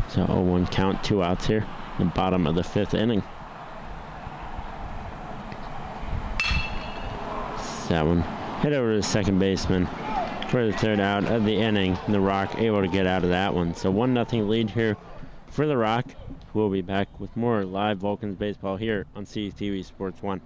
Speaker 1: So 0-1 count, 2 outs here, the bottom of the 5th inning. That one hit over to the second baseman for the 3rd out of the inning. And the Rock able to get out of that one. So 1-0 lead here for the Rock. We'll be back with more live Vulcans baseball here on CTV Sports 1.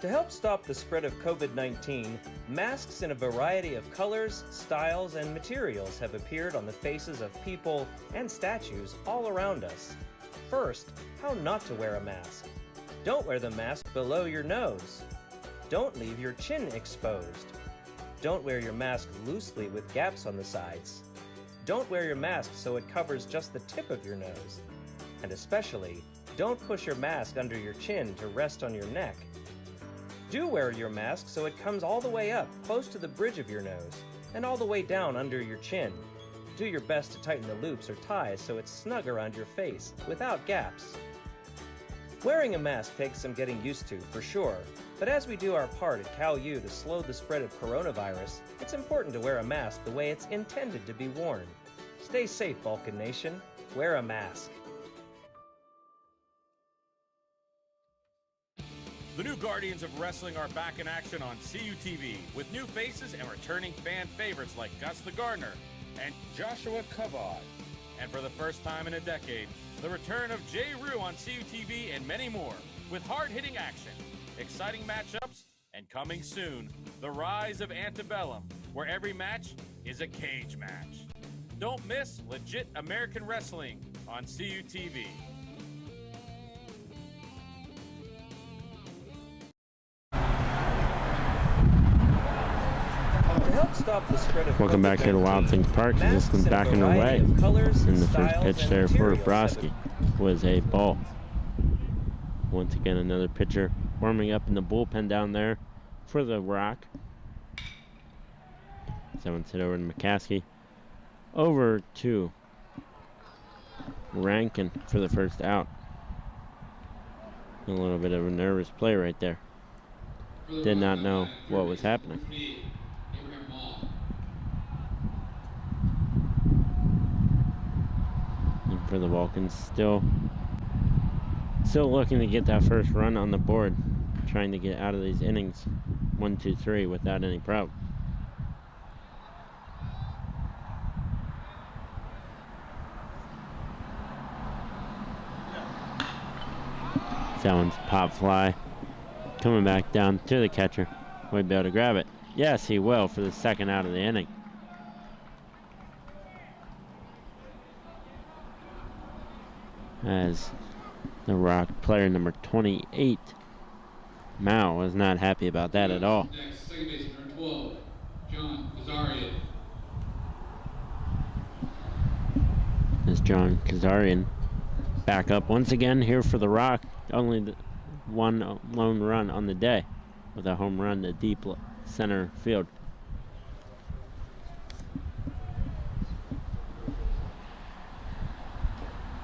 Speaker 19: To help stop the spread of COVID-19, masks in a variety of colors, styles, and materials have appeared on the faces of people and statues all around us. First, how not to wear a mask. Don't wear the mask below your nose. Don't leave your chin exposed. Don't wear your mask loosely with gaps on the sides. Don't wear your mask so it covers just the tip of your nose. And especially, don't push your mask under your chin to rest on your neck. Do wear your mask so it comes all the way up, close to the bridge of your nose, and all the way down under your chin. Do your best to tighten the loops or ties so it's snug around your face, without gaps. Wearing a mask takes some getting used to, for sure, but as we do our part at Cal U to slow the spread of coronavirus, it's important to wear a mask the way it's intended to be worn. Stay safe, Vulcan Nation. Wear a mask.
Speaker 4: The new Guardians of Wrestling are back in action on CUTV with new faces and returning fan favorites like Gus the Gardener and Joshua Kavad. And for the first time in a decade, the return of Jay Rue on CUTV and many more with hard-hitting action, exciting matchups, and coming soon, the rise of Antebellum, where every match is a cage match. Don't miss legit American wrestling on CUTV.
Speaker 19: To help stop the spread of
Speaker 1: Welcome back here to Wild Things Park. This one's back underway. And the first pitch there for Broski was a ball. Once again, another pitcher warming up in the bullpen down there for the Rock. Someone's hit over to McCaskey. Over to Rankin for the first out. A little bit of a nervous play right there. Did not know what was happening. And for the Vulcans, still looking to get that first run on the board, trying to get out of these innings 1, 2, 3 without any problem. That one's pop fly. Coming back down to the catcher. Will he be able to grab it? Yes, he will for the second out of the inning. As the Rock player number 28, Mao, was not happy about that at all.
Speaker 2: Next, second baseman, number 12, John Kazarian.
Speaker 1: As John Kazarian back up once again here for the Rock. Only the one lone run on the day with a home run to deep center field.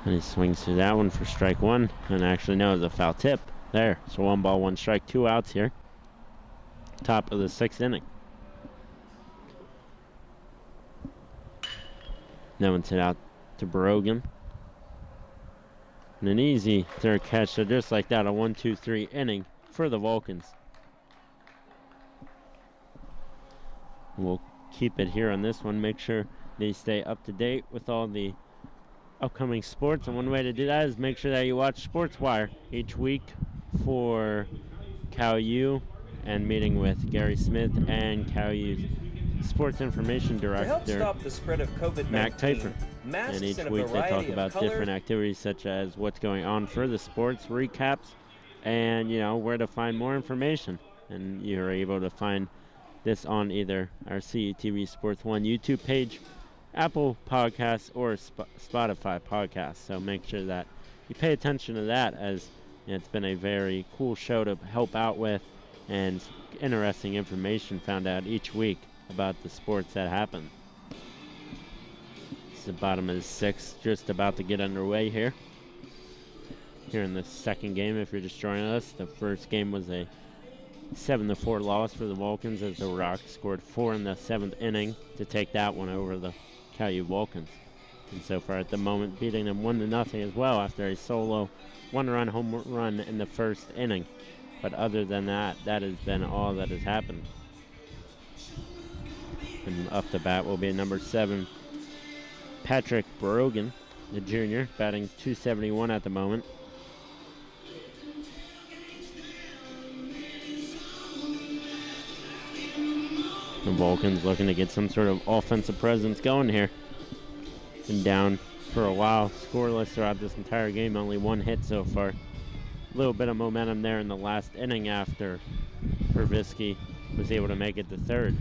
Speaker 1: And he swings through that one for strike one. And actually, no, it's a foul tip. There. So 1 ball, 1 strike, 2 outs here. Top of the 6th inning. No one's hit out to Brogan. And an easy third catch. So just like that, a 1, 2, 3 inning for the Vulcans. We'll keep it here on this one. Make sure they stay up to date with all the upcoming sports. And one way to do that is make sure that you watch Sports Wire each week for Cal U and meeting with Gary Smith and Cal U's Sports Information Director,
Speaker 19: to help stop the spread of COVID-19,
Speaker 1: Mac Typhon. And each week they talk about different activities such as what's going on for the sports, recaps, and where to find more information. And you're able to find this on either our CUTV Sports 1 YouTube page, Apple Podcasts, or Spotify Podcasts. So make sure that you pay attention to that, as it's been a very cool show to help out with, and interesting information found out each week about the sports that happen. It's the bottom of the 6th, just about to get underway here. Here in the second game, if you're just joining us, the first game was a 7-4 loss for the Vulcans, as the Rock scored 4 in the 7th inning to take that one over the Cal U Vulcans. And so far at the moment, beating them 1-0 as well after a solo 1-run home run in the first inning. But other than that, that has been all that has happened. And up to bat will be number 7, Patrick Brogan, the junior, batting .271 at the moment. The Vulcans looking to get some sort of offensive presence going here. Been down for a while, scoreless throughout this entire game, only 1 hit so far. A little bit of momentum there in the last inning after Pervisky was able to make it to third.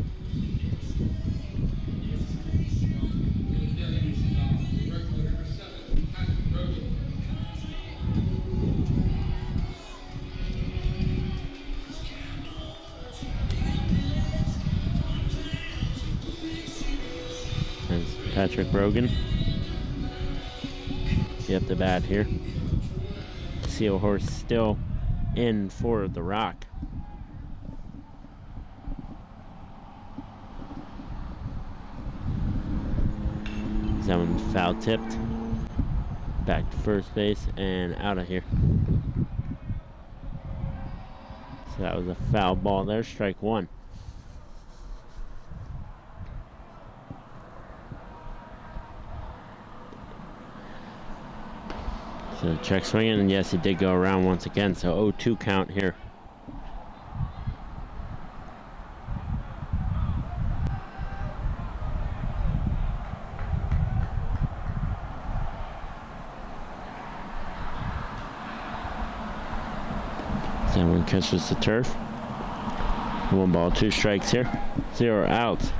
Speaker 1: Patrick Rogan. Be up to bat here. Seal Horse still in for the Rock. That one foul tipped. Back to first base and out of here. So that was a foul ball there, strike one. So check swinging, and yes, he did go around once again, so 0-2 count here. Someone catches the turf. 1 ball, 2 strikes here. 0 outs.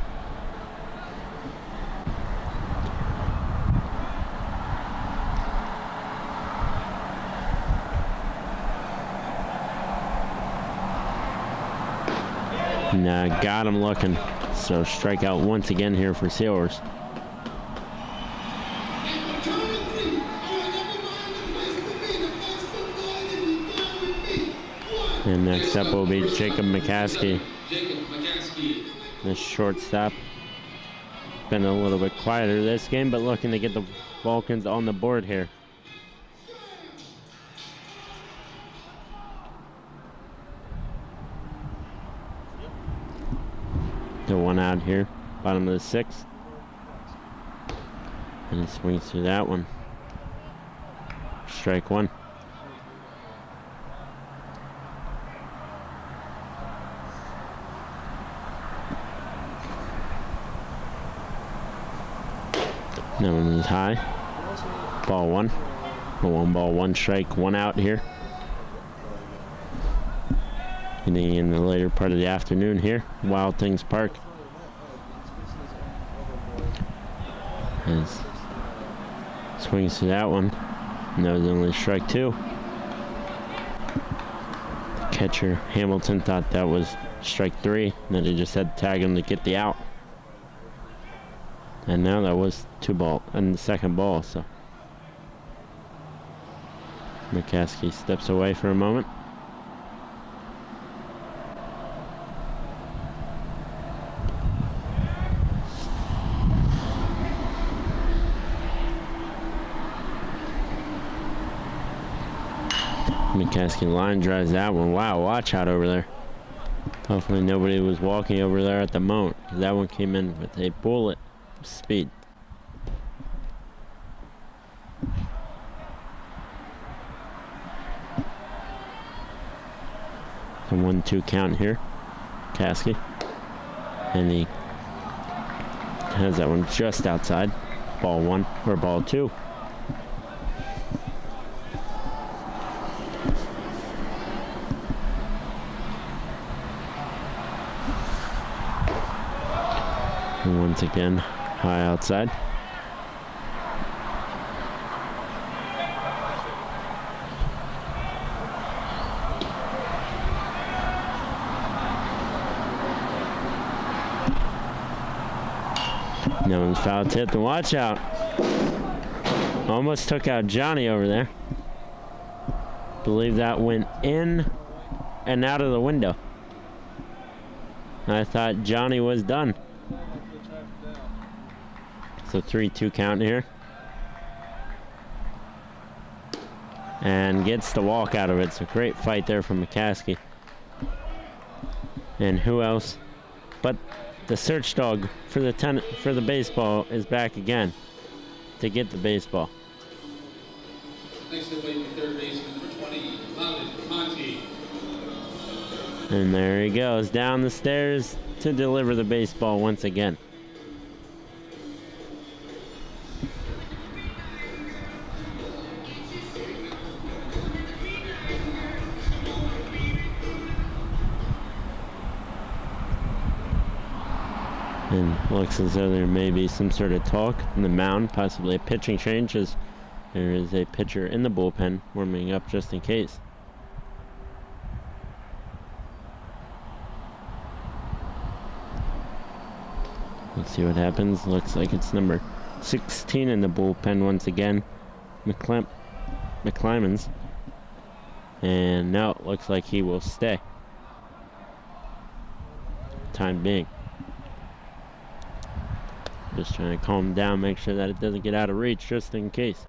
Speaker 1: And got him looking. So strikeout once again here for Sealers. And next up will be Jacob McCaskey. The shortstop. Been a little bit quieter this game, but looking to get the Vulcans on the board here. The 1 out here, bottom of the 6th. And he swings through that one. Strike 1. That one is high. Ball 1. 1 ball, 1 strike, 1 out here. Getting in the later part of the afternoon here, Wild Things Park. As swings to that one. And that was only strike 2. Catcher Hamilton thought that was strike 3, and then he just had to tag him to get the out. And now that was 2 ball and the second ball, so McCaskey steps away for a moment. McCaskey line drives that one. Wow, watch out over there. Hopefully nobody was walking over there at the moment. That one came in with a bullet speed. A 1-2 count here. Caskey. And he has that one just outside. Ball 1 or ball 2. And once again, high outside. No one's foul tipped, and watch out. Almost took out Johnny over there. Believe that went in and out of the window. I thought Johnny was done. So 3-2 count here. And gets the walk out of it. So great fight there from McCaskey. And who else but the search dog for the baseball is back again to get the baseball.
Speaker 2: Next up, waiting for third baseman for 20, Monty.
Speaker 1: And there he goes down the stairs to deliver the baseball once again. And looks as though there may be some sort of talk in the mound, possibly a pitching change, as there is a pitcher in the bullpen warming up just in case. Let's see what happens. Looks like it's number 16 in the bullpen once again. McClymans. And now it looks like he will stay. Time being. Just trying to calm down, make sure that it doesn't get out of reach, just in case.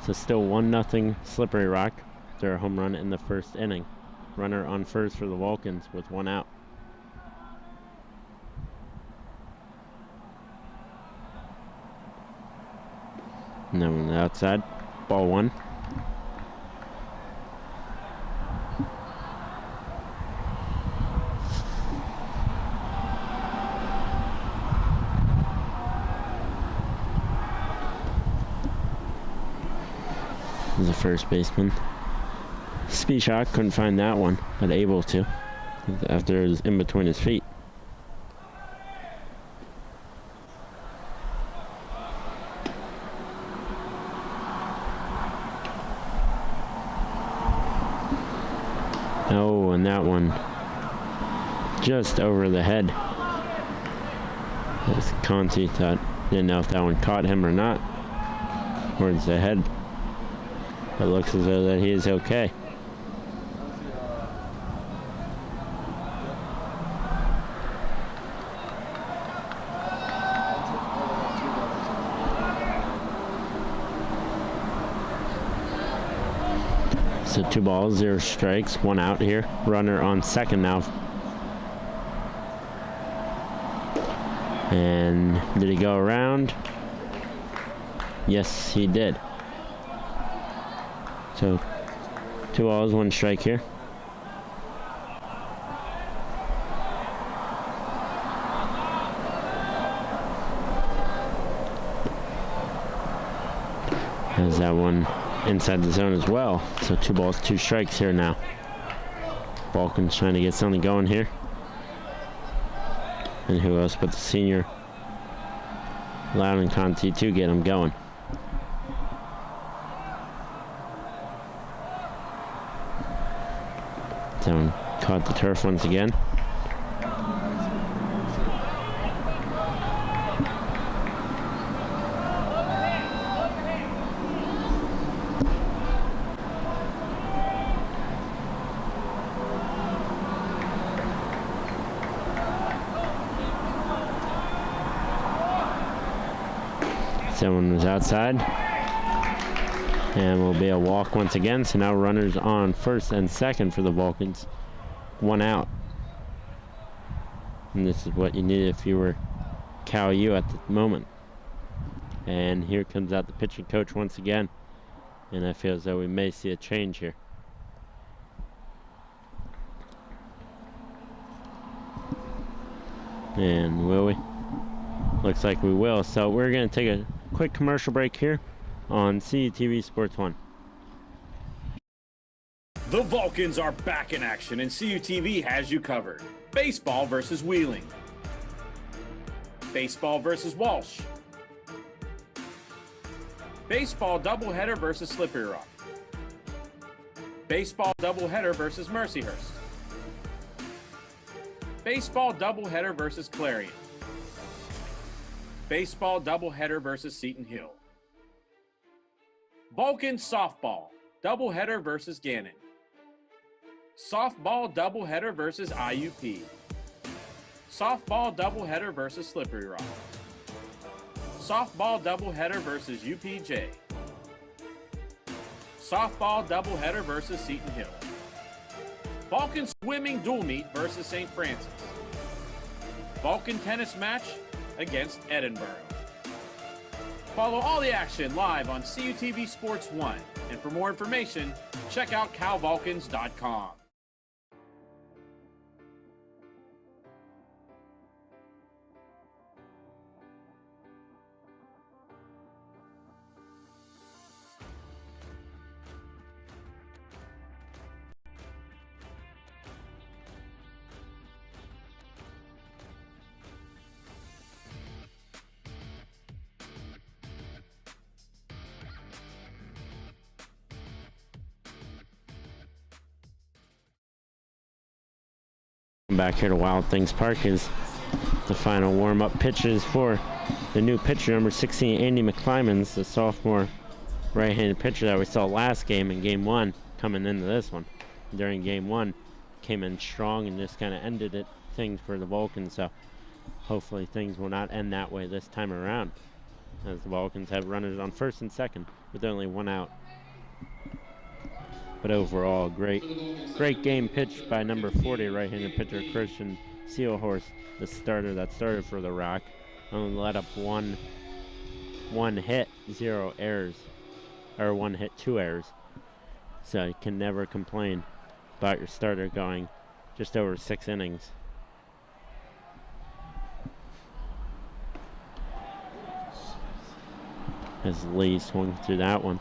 Speaker 1: So still 1-0 Slippery Rock after a home run in the first inning. Runner on first for the Vulcans with 1 out. And then on the outside, ball 1. The first baseman. Spishak couldn't find that one, but able to after it was in between his feet. Oh, and that one just over the head. As Conti thought, didn't know if that one caught him or not. Towards the head. It looks as though that he is okay. So 2 balls, 0 strikes, 1 out here. Runner on second now. And did he go around? Yes, he did. So 2 balls, 1 strike here. Has that one inside the zone as well. So 2 balls, 2 strikes here now. Vulcan's trying to get something going here. And who else but the senior Loudon Conti to get him going. That one caught the turf once again. Someone was outside. And will be a walk once again. So now runners on first and second for the Vulcans. 1 out. And this is what you need if you were Cal U at the moment. And here comes out the pitching coach once again. And I feel as though we may see a change here. And will we? Looks like we will. So we're going to take a quick commercial break here on CUTV Sports 1.
Speaker 4: The Vulcans are back in action, and CUTV has you covered. Baseball versus Wheeling. Baseball versus Walsh. Baseball doubleheader versus Slippery Rock. Baseball doubleheader versus Mercyhurst. Baseball doubleheader versus Clarion. Baseball doubleheader versus Seton Hill. Vulcan softball doubleheader versus Gannon. Softball doubleheader versus IUP. Softball doubleheader versus Slippery Rock. Softball doubleheader versus UPJ. Softball doubleheader versus Seton Hill. Vulcan swimming dual meet versus St. Francis. Vulcan tennis match against Edinburgh. Follow all the action live on CUTV Sports 1. And for more information, check out calvulcans.com.
Speaker 1: Back here to Wild Things Park is The final warm-up pitches for the new pitcher, number 16, Andy McClymans, the sophomore right-handed pitcher that we saw last game in Game 1, coming into this one. During Game 1, came in strong and just kind of ended it things for the Vulcans. So hopefully things will not end that way this time around, as the Vulcans have runners on first and second with only one out. But overall, great game pitched by number 40 right-handed pitcher Christian Sealhorse, the starter that started for the Rock. Only let up one hit, 0 errors, or 1 hit, 2 errors. So you can never complain about your starter going just over 6 innings. As Lee swung through that one.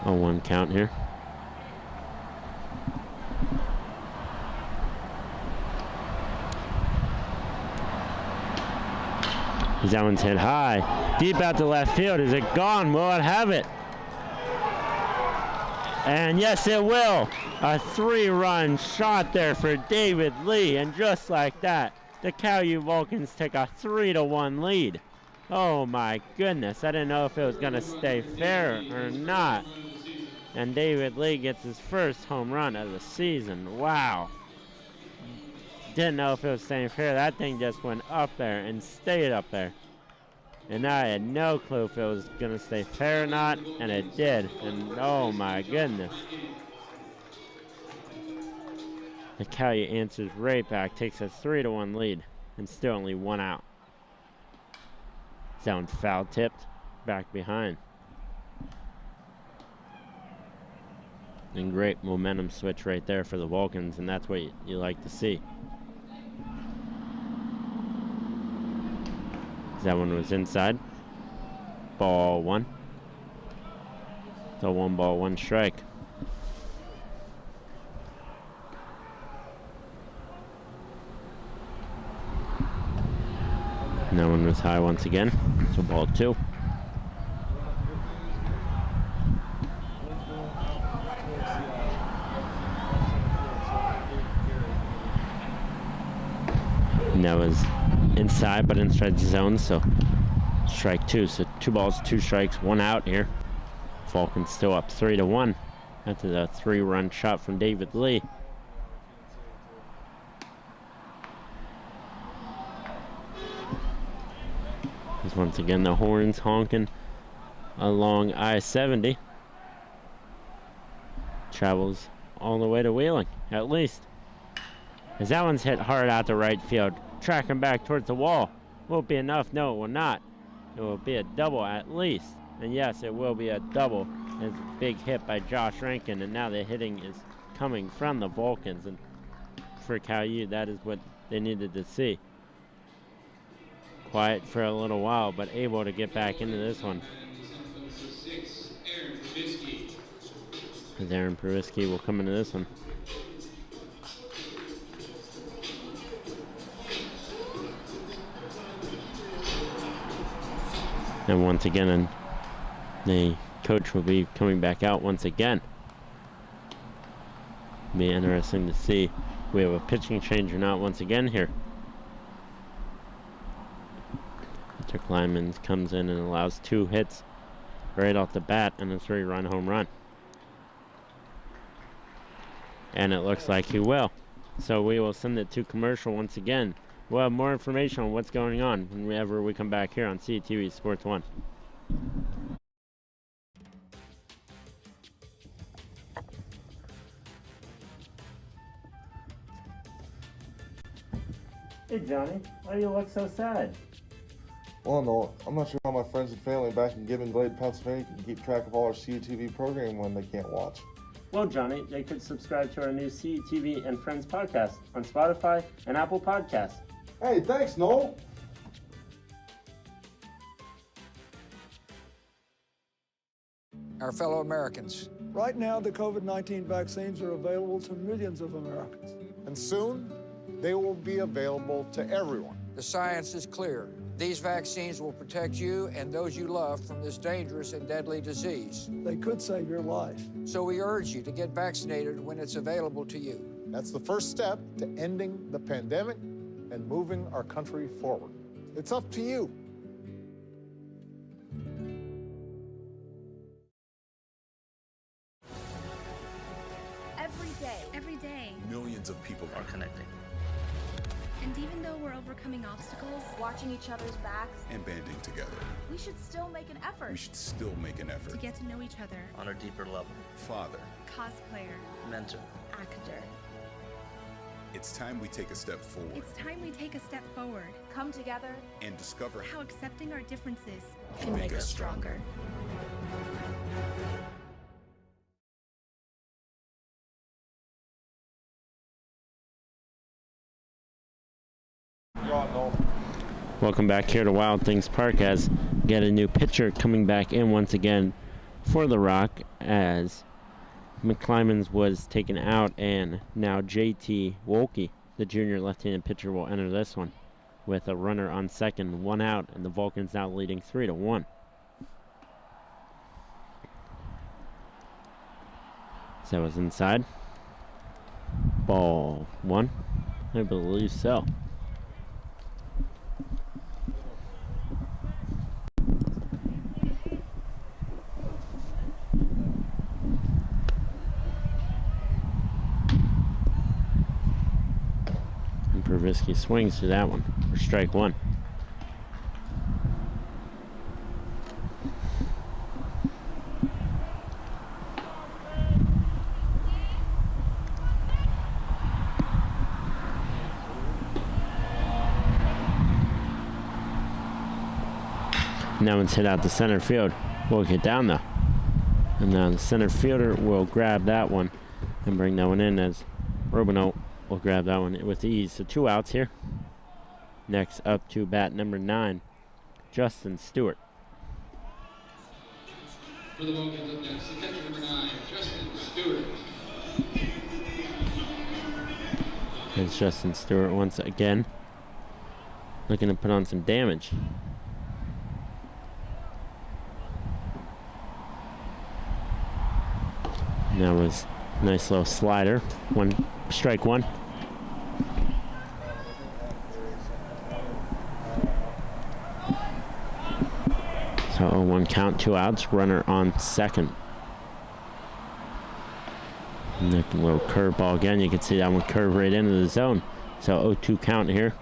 Speaker 1: 0-1 count here. That one's hit high. Deep out to left field. Is it gone? Will it have it? And yes, it will. A 3-run shot there for David Lee. And just like that, the Cal-U Vulcans take a 3-1 lead. Oh my goodness. I didn't know if it was going to stay fair or not. And David Lee gets his first home run of the season. Wow. Didn't know if it was staying fair. That thing just went up there and stayed up there. And I had no clue if it was going to stay fair or not, and it did. And oh my goodness. The Cal-U answers right back, takes a 3-1 lead, and still only 1 out. Sound foul tipped, back behind. And great momentum switch right there for the Vulcans, and that's what you like to see. That one was inside. Ball 1. So 1 ball, 1 strike. And that one was high once again. So ball 2. And that was inside, but inside the zone, so strike 2. So 2 balls, 2 strikes, 1 out here. Vulcans still up 3-1 after the 3-run shot from David Lee. As once again the horns honking along I-70. Travels all the way to Wheeling, at least. As that one's hit hard out to right field. Tracking back towards the wall. Won't be enough. No, it will not. It will be a double at least. And yes, it will be a double. It's a big hit by Josh Rankin. And now the hitting is coming from the Vulcans. And for Cal-U, that is what they needed to see. Quiet for a little while, but able to get back into this one. As Aaron Provisky will come into this one. And once again, the coach will be coming back out once again. Be interesting to see if we have a pitching change or not once again here. Mr. Kleinman comes in and allows 2 hits right off the bat and a 3-run home run. And it looks like he will. So we will send it to commercial once again. We'll have more information on what's going on whenever we come back here on CTV Sports 1. Hey Johnny, why do you look so sad?
Speaker 5: Well, no, I'm not sure how my friends and family back in Gibbon Glade, Pennsylvania can keep track of all our CTV programming when they can't watch.
Speaker 1: Well, Johnny, they could subscribe to our new CTV and Friends podcast on Spotify and Apple Podcasts.
Speaker 5: Hey, thanks, Noel.
Speaker 6: Our fellow Americans.
Speaker 7: Right now, the COVID-19 vaccines are available to millions of Americans.
Speaker 8: And soon, they will be available to everyone.
Speaker 6: The science is clear. These vaccines will protect you and those you love from this dangerous and deadly disease.
Speaker 7: They could save your life.
Speaker 6: So we urge you to get vaccinated when it's available to you.
Speaker 8: That's the first step to ending the pandemic and moving our country forward. It's up to you.
Speaker 9: Every day,
Speaker 10: Millions of people are connecting
Speaker 9: and even though we're overcoming obstacles,
Speaker 11: watching each other's backs,
Speaker 10: and banding together.
Speaker 11: we should still make an effort.
Speaker 10: We should still make an
Speaker 9: to
Speaker 10: effort.
Speaker 9: get to know each other,
Speaker 10: On a deeper level. Father,
Speaker 9: cosplayer,
Speaker 10: mentor.
Speaker 9: actor.
Speaker 10: It's time we take a step forward
Speaker 9: It's time we take a step forward.
Speaker 11: Come together.
Speaker 10: and discover
Speaker 9: How accepting our differences
Speaker 10: can make us stronger.
Speaker 1: Welcome back here to Wild Things Park as we get a new pitcher coming back in once again for the Rock as McClymans was taken out, and now JT Wolke, the junior left-handed pitcher, will enter this one with a runner on second, 1 out, and the Vulcans now leading 3-1. So that was inside. Ball 1. I believe so. Pervisky swings to that one for strike 1. Now it's hit out to center field. We'll get down though. And now the center fielder will grab that one and bring that one in as Robino will grab that one with ease. So 2 outs here. Next up to bat number 9, Justin Stewart.
Speaker 2: For the Vulcans up next, the catcher number 9, Justin Stewart.
Speaker 1: It's Justin Stewart once again, looking to put on some damage. And that was a nice little slider. Strike 1. So 0-1 count, 2 outs, runner on second. And a little curveball again. You can see that one curve right into the zone. So 0-2 count here.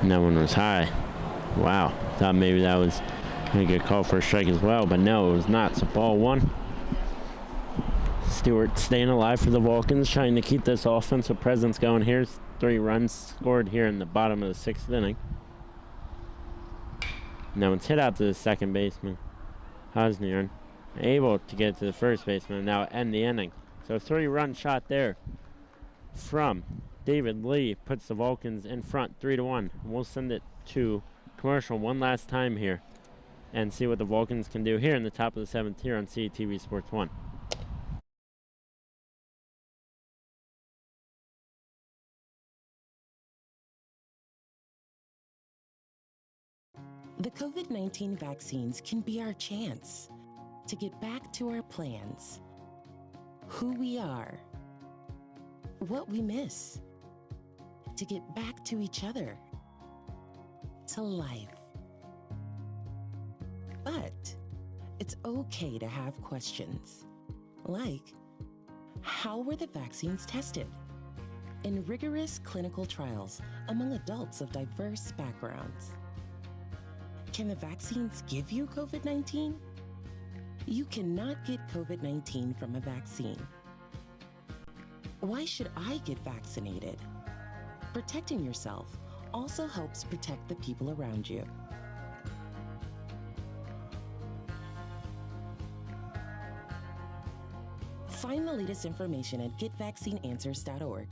Speaker 1: And that one was high. Wow, thought maybe that was going to get called for a strike as well, but no, it was not. So ball 1. Stewart staying alive for the Vulcans, trying to keep this offensive presence going here. 3 runs scored here in the bottom of the 6th inning. Now it's hit out to the second baseman, Hosnier, able to get to the first baseman and now end the inning. So a 3-run shot there from David Lee puts the Vulcans in front 3-1. We'll send it to commercial one last time here and see what the Vulcans can do here in the top of the 7th here on CTV Sports 1.
Speaker 20: The COVID-19 vaccines can be our chance to get back to our plans, who we are, what we miss, to get back to each other, to life. But it's okay to have questions, like, how were the vaccines tested? In rigorous clinical trials among adults of diverse backgrounds. Can the vaccines give you COVID-19? You cannot get COVID-19 from a vaccine. Why should I get vaccinated? Protecting yourself also helps protect the people around you. Find the latest information at getvaccineanswers.org.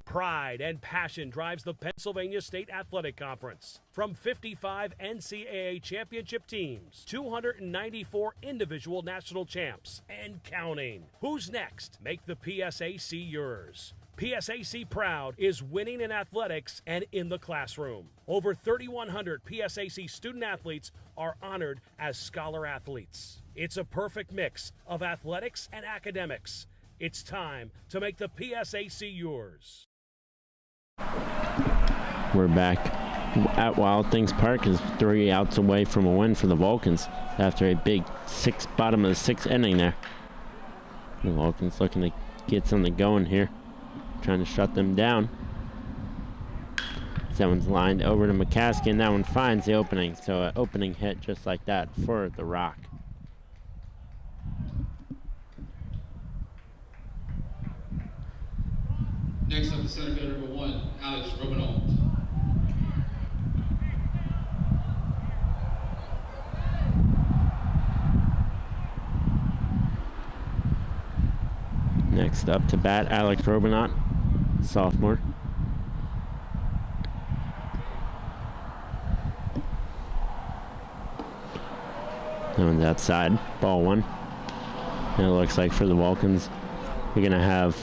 Speaker 18: Pride and passion drives the Pennsylvania State Athletic Conference. From 55 NCAA championship teams, 294 individual national champs, and counting. Who's next? Make the PSAC yours. PSAC Proud is winning in athletics and in the classroom. Over 3,100 PSAC student athletes are honored as scholar athletes. It's a perfect mix of athletics and academics. It's time to make the PSAC yours.
Speaker 1: We're back at Wild Things Park, is 3 outs away from a win for the Vulcans after a big bottom of the 6th inning there. The Vulcans looking to get something going here, trying to shut them down. That one's lined over to McCaskey, and that one finds the opening. So an opening hit just like that for the Rock.
Speaker 2: Next up, the center fielder number 1, Alex Romanolt.
Speaker 1: Next up to bat, Alex Robinot, sophomore. That one's outside, ball 1. And it looks like for the Vulcans, we're gonna have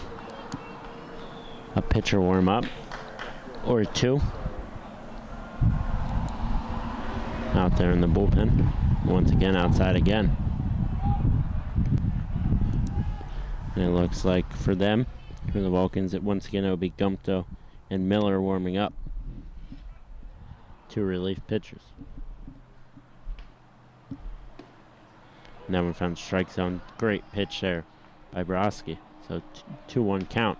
Speaker 1: a pitcher warm up or 2 out there in the bullpen. Once again, outside again. And it looks like for them, for the Vulcans, once again it'll be Gumto and Miller warming up. 2 relief pitchers. And that one found strike zone. Great pitch there by Broski. So 2-1 count.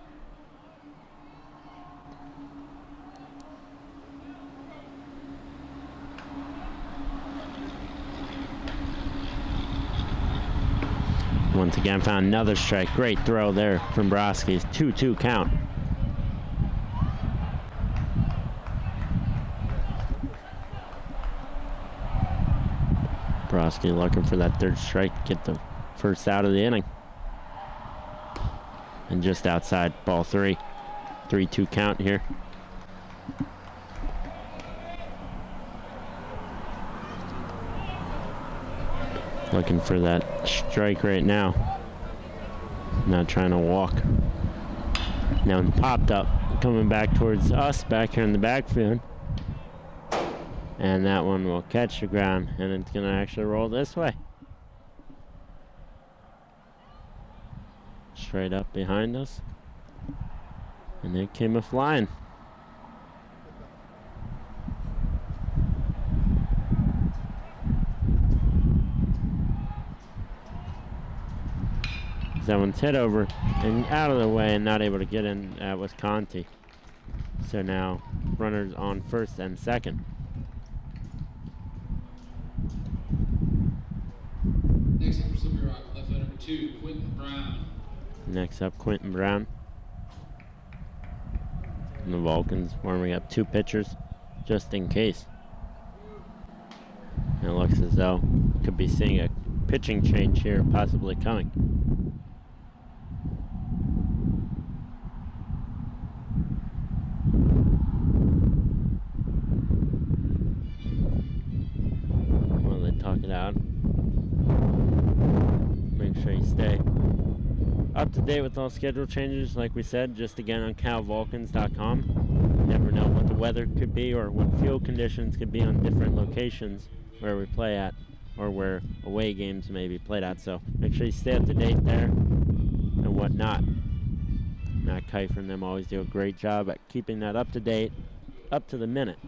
Speaker 1: Once again, found another strike. Great throw there from Broski. 2-2 count. Broski looking for that 3rd strike to get the first out of the inning. And just outside, ball 3. 3-2 count here. Looking for that strike right now. Not trying to walk. Now it's popped up, coming back towards us back here in the backfield. And that one will catch the ground, and it's going to actually roll this way. Straight up behind us. And it came a-flying. That one's hit over and out of the way and not able to get in with Conti. So now runners on 1st and 2nd.
Speaker 2: Next up for Slippery Rock, left fielder number 2, Quentin Brown.
Speaker 1: Next up, Quentin Brown. And the Vulcans warming up 2 pitchers just in case. And it looks as though we could be seeing a pitching change here possibly coming. Talk it out. Make sure you stay up to date with all schedule changes, like we said, just again on calvulcans.com. Never know what the weather could be or what field conditions could be on different locations where we play at or where away games may be played at. So make sure you stay up to date there and whatnot. Matt Keifer and them always do a great job at keeping that up to date, up to the minute.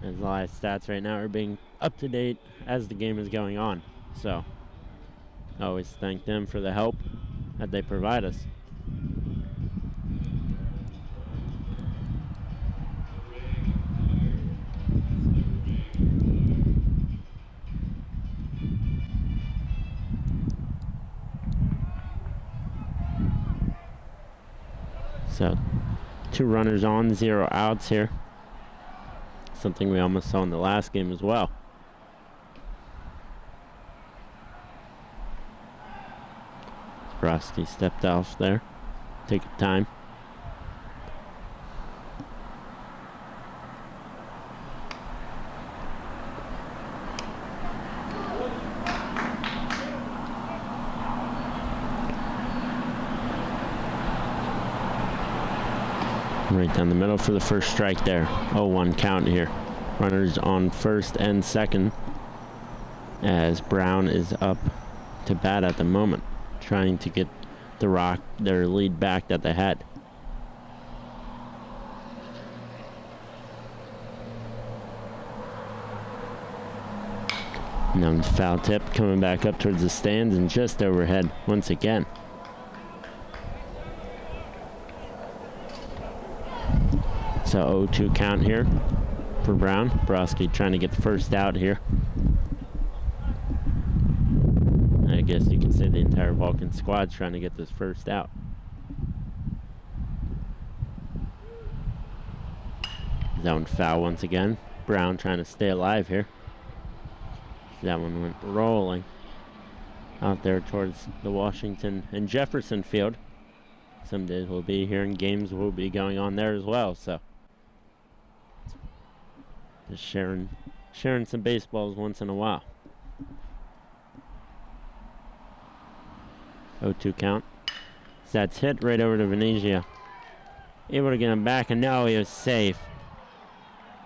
Speaker 1: As the live stats right now are being up to date as the game is going on. So, I always thank them for the help that they provide us. So, 2 runners on, 0 outs here. Something we almost saw in the last game as well. Broski stepped off there. Take your time. Right down the middle for the first strike there. 0-1 count here. Runners on first and second as Brown is up to bat at the moment, trying to get the Rock their lead back that they had. Now foul tip coming back up towards the stands and just overhead once again. So 0-2 count here for Brown. Broski trying to get the first out here. I guess you can say the entire Vulcan squad's trying to get this first out. Zone foul once again. Brown trying to stay alive here. That one went rolling out there towards the Washington and Jefferson field. Some days we'll be here and games will be going on there as well, so just sharing some baseballs once in a while. 0-2 count. That's hit right over to Venezia. Able to get him back, and no, he was safe.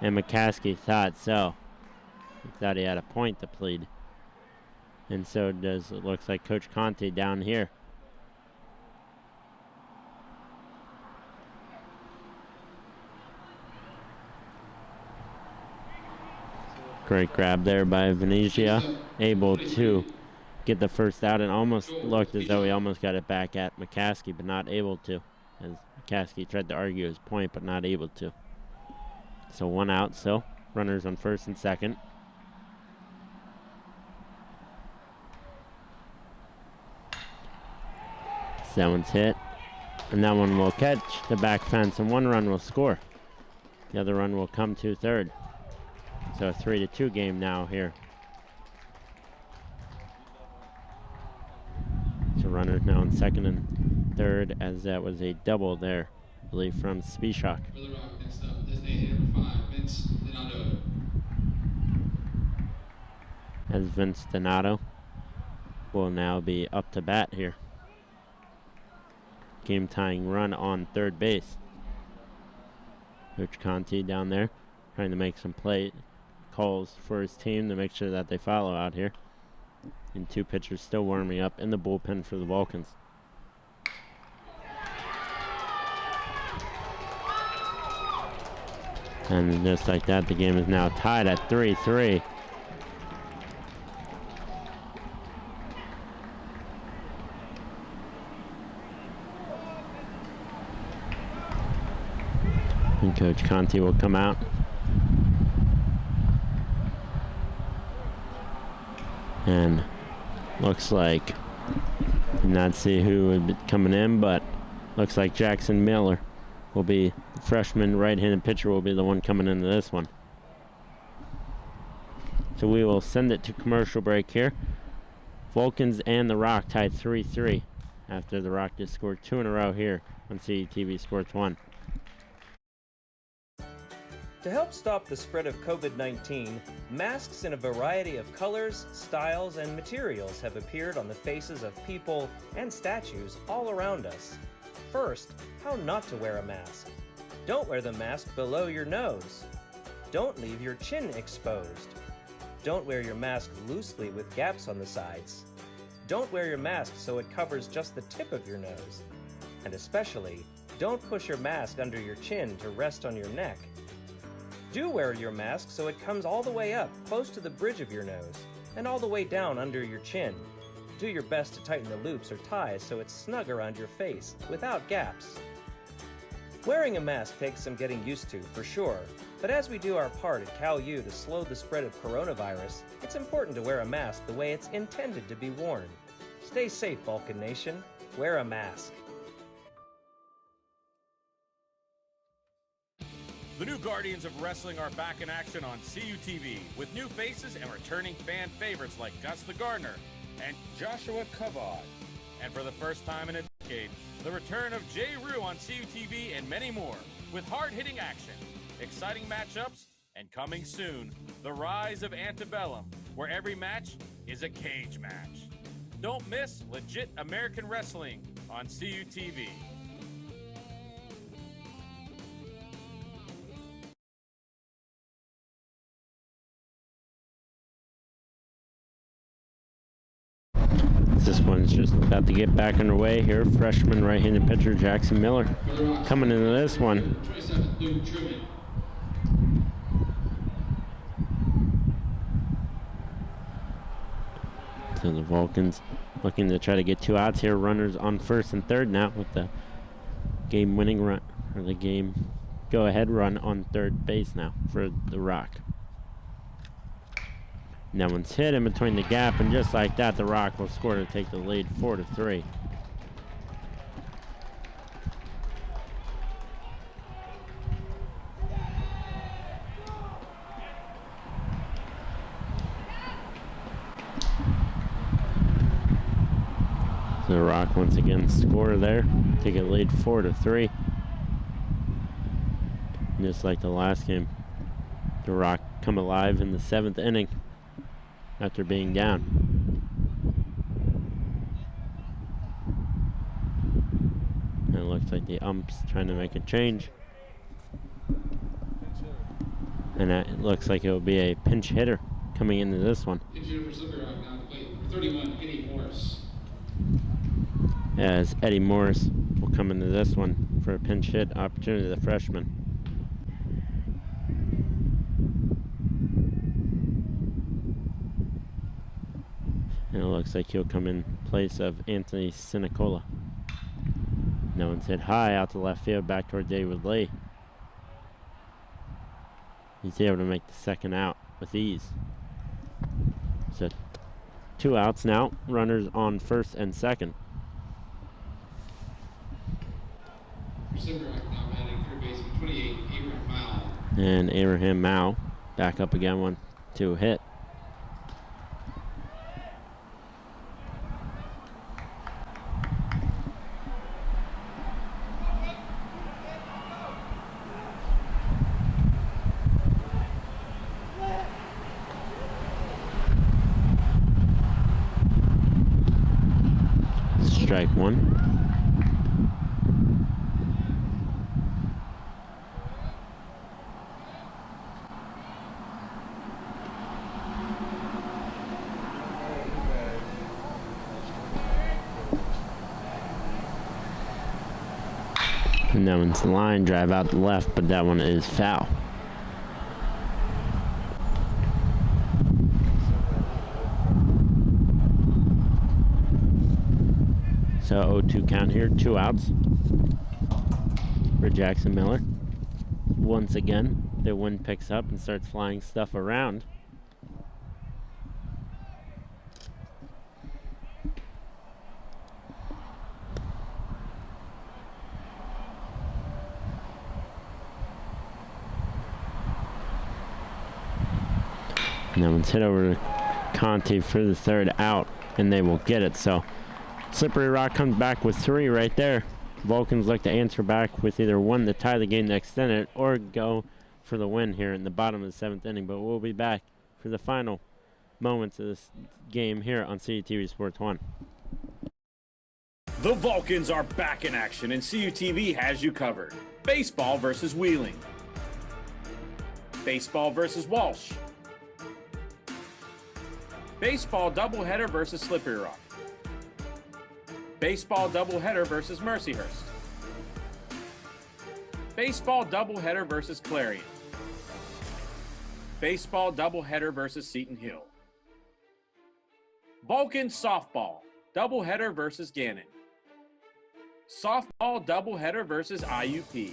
Speaker 1: And McCaskey thought so. He thought he had a point to plead. And so does, it looks like, Coach Conte down here. Great grab there by Venezia. Able to get the first out and almost looked as though he almost got it back at McCaskey, but not able to. As McCaskey tried to argue his point, but not able to. So 1 out still. Runners on first and second. So that one's hit. And that one will catch the back fence, and 1 run will score. The other run will come to third. So a 3-2 game now here. So runners now in second and third, as that was a double there, I believe, from Spishak.
Speaker 2: For the Rock, next up, designated number 5, Vince Donato.
Speaker 1: As Vince Donato will now be up to bat here. Game tying run on third base. Coach Conte down there trying to make some play calls for his team to make sure that they follow out here. And 2 pitchers still warming up in the bullpen for the Vulcans. And just like that, the game is now tied at 3-3. And Coach Conte will come out. And looks like, did not see who would be coming in, but looks like Jackson Miller will be the freshman right-handed pitcher, will be the one coming into this one. So we will send it to commercial break here. Vulcans and the Rock tied 3-3 after the Rock just scored 2 in a row here on CUTV Sports 1.
Speaker 19: To help stop the spread of COVID-19, masks in a variety of colors, styles, and materials have appeared on the faces of people and statues all around us. First, how not to wear a mask. Don't wear the mask below your nose. Don't leave your chin exposed. Don't wear your mask loosely with gaps on the sides. Don't wear your mask so it covers just the tip of your nose. And especially, don't push your mask under your chin to rest on your neck. Do wear your mask so it comes all the way up, close to the bridge of your nose, and all the way down under your chin. Do your best to tighten the loops or ties so it's snug around your face, without gaps. Wearing a mask takes some getting used to, for sure, but as we do our part at Cal U to slow the spread of coronavirus, it's important to wear a mask the way it's intended to be worn. Stay safe, Vulcan Nation. Wear a mask.
Speaker 4: The new Guardians of Wrestling are back in action on CUTV with new faces and returning fan favorites like Gus the Gardener and Joshua Kavod. And for the first time in a decade, the return of Jay Rue on CUTV and many more with hard-hitting action, exciting matchups, and coming soon, the rise of Antebellum, where every match is a cage match. Don't miss legit American wrestling on CUTV.
Speaker 1: This one's just about to get back underway here. Freshman right-handed pitcher Jackson Miller coming into this one.
Speaker 2: 27, Luke Truman.
Speaker 1: So the Vulcans looking to try to get 2 outs here. Runners on first and third now with the game-winning run, or the game go-ahead run on third base now for the Rock. And that one's hit in between the gap, and just like that, the Rock will score to take the lead 4-3. So the Rock once again score there, take a lead 4-3. And just like the last game, the Rock come alive in the 7th inning after being down. And it looks like the ump's trying to make a change. And it looks like it will be a pinch hitter coming into this one.
Speaker 2: Pinch hitter for Slippery Rock now at the plate. Number 31, Eddie Morris.
Speaker 1: As Eddie Morris will come into this one for a pinch hit opportunity, the freshman. And it looks like he'll come in place of Anthony Sinicola. No one's hit high out to left field, back toward David Lee. He's able to make the second out with ease. So 2 outs now, runners on first and second. And Abraham Mao back up again, 1-2 hit. Strike 1. And that one's the line drive out the left, but that one is foul. So 0-2 count here, 2 outs for Jackson Miller. Once again, the wind picks up and starts flying stuff around. And that one's hit over to Conti for the 3rd out, and they will get it. So Slippery Rock comes back with 3 right there. Vulcans look to answer back with either 1 to tie the game to extend it or go for the win here in the bottom of the 7th inning. But we'll be back for the final moments of this game here on CUTV Sports 1.
Speaker 4: The Vulcans are back in action, and CUTV has you covered. Baseball versus Wheeling. Baseball versus Walsh. Baseball doubleheader versus Slippery Rock. Baseball doubleheader versus Mercyhurst. Baseball doubleheader versus Clarion. Baseball doubleheader versus Seton Hill. Vulcan softball doubleheader versus Gannon. Softball doubleheader versus IUP.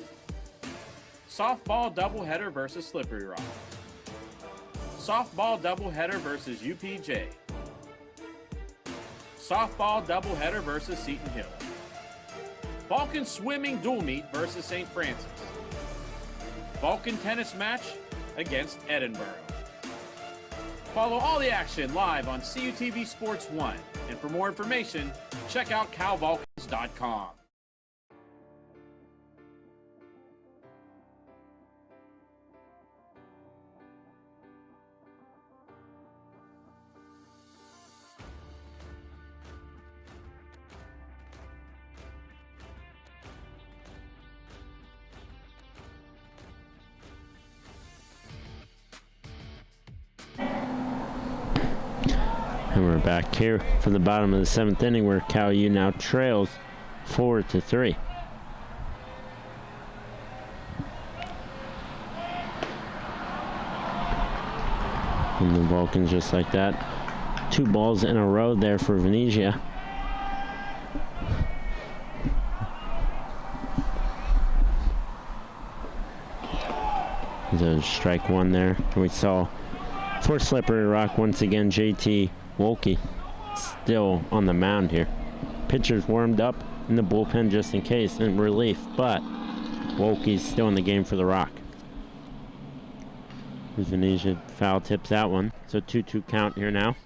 Speaker 4: Softball doubleheader versus Slippery Rock. Softball doubleheader versus UPJ. Softball doubleheader versus Seton Hill. Vulcan swimming dual meet versus St. Francis. Vulcan tennis match against Edinburgh. Follow all the action live on CUTV Sports 1. And for more information, check out calvulcans.com.
Speaker 1: And we're back here for the bottom of the 7th inning where Cal U now trails 4-3. And the Vulcans just like that. 2 balls in a row there for Venezia. There's strike 1 there. We saw for Slippery Rock once again JT Wolke still on the mound here. Pitchers warmed up in the bullpen just in case in relief, but Wolke's still in the game for the Rock. Venezia foul tips that one. So 2-2 count here now.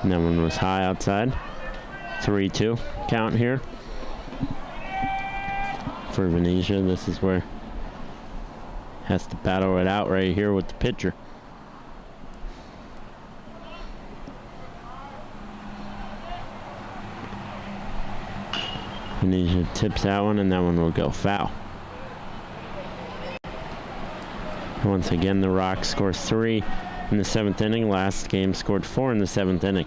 Speaker 1: And that one was high outside. 3-2 count here for Venezia. This is where has to battle it out right here with the pitcher. Venezia tips that one, and that one will go foul. Once again, the Rock scores 3 in the 7th inning. Last game scored 4 in the 7th inning.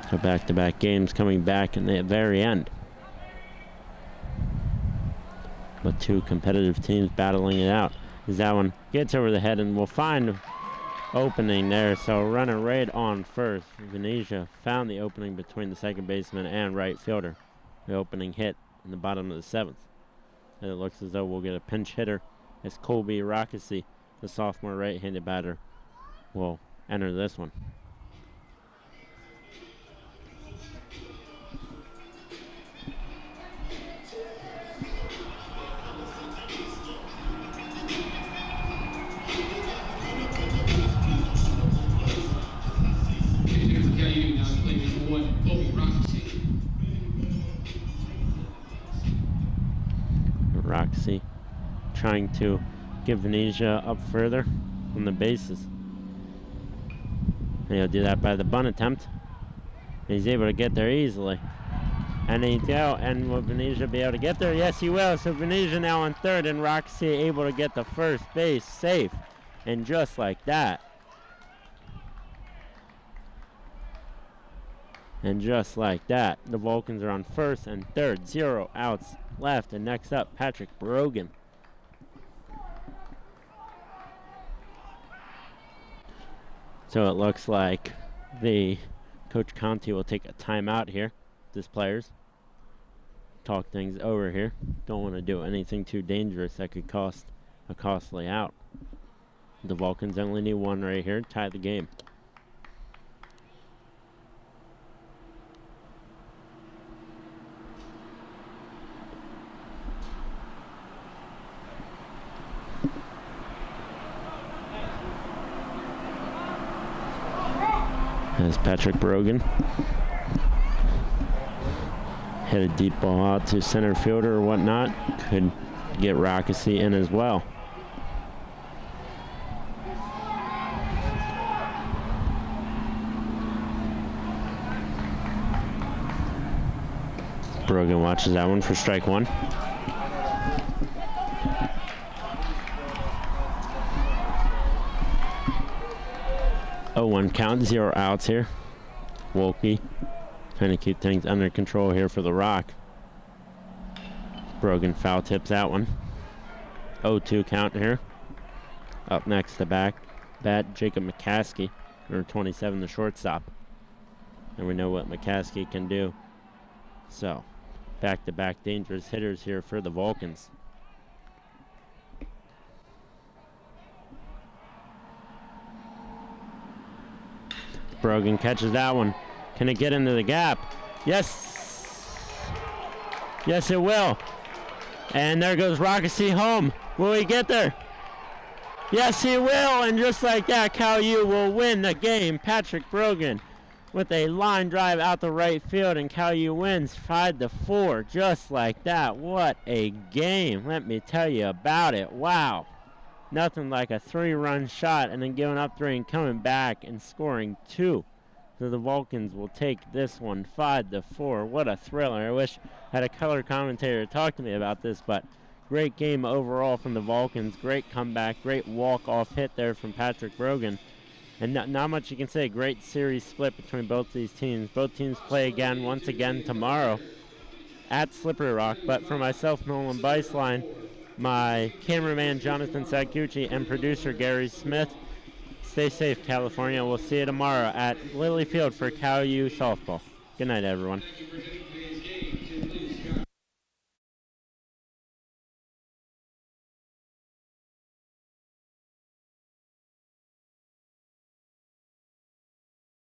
Speaker 1: So back-to-back games coming back in the very end. But 2 competitive teams battling it out. As that one gets over the head, and we'll find opening there. So runner right on first. Venezia found the opening between the second baseman and right fielder. The opening hit in the bottom of the 7th. And it looks as though we'll get a pinch hitter as Colby Rockesy, the sophomore right-handed batter, will enter this one. Roxy trying to get Venezia up further on the bases. And he'll do that by the bunt attempt. And he's able to get there easily. And he's out. And will Venezia be able to get there? Yes, he will. So Venezia now on third, and Roxy able to get the first base safe. And just like that. And just like that, the Vulcans are on first and third. 0 outs left. And next up, Patrick Brogan. So it looks like the Coach Conti will take a timeout here. This players talk things over here. Don't want to do anything too dangerous that could cost a costly out. The Vulcans only need 1 right here, tie the game. As Patrick Brogan hit a deep ball out to center fielder or whatnot, could get Rockesy in as well. Brogan watches that one for strike 1. Oh, 1 count, 0 outs here. Wolke trying to keep things under control here for the Rock. Brogan foul tips that one. 0-2 count here. Up next, the bat Jacob McCaskey, number 27, the shortstop. And we know what McCaskey can do. So, back-to-back dangerous hitters here for the Vulcans. Brogan catches that one. Can it get into the gap? Yes. Yes, it will. And there goes Rockesy home. Will he get there? Yes, he will. And just like that, Cal U will win the game. Patrick Brogan with a line drive out the right field, and Cal U wins 5-4. Just like that. What a game. Let me tell you about it. Wow. Nothing like a 3-run shot and then giving up 3 and coming back and scoring 2. So the Vulcans will take this one 5-4. What a thriller. I wish I had a color commentator to talk to me about this, but great game overall from the Vulcans. Great comeback, great walk-off hit there from Patrick Brogan. And not much you can say. Great series split between both these teams. Both teams play again, once again, tomorrow at Slippery Rock. But for myself, Nolan Beislein, my cameraman, Jonathan Sagucci, and producer, Gary Smith, stay safe, California. We'll see you tomorrow at Lily Field for Cal U softball. Good night, everyone.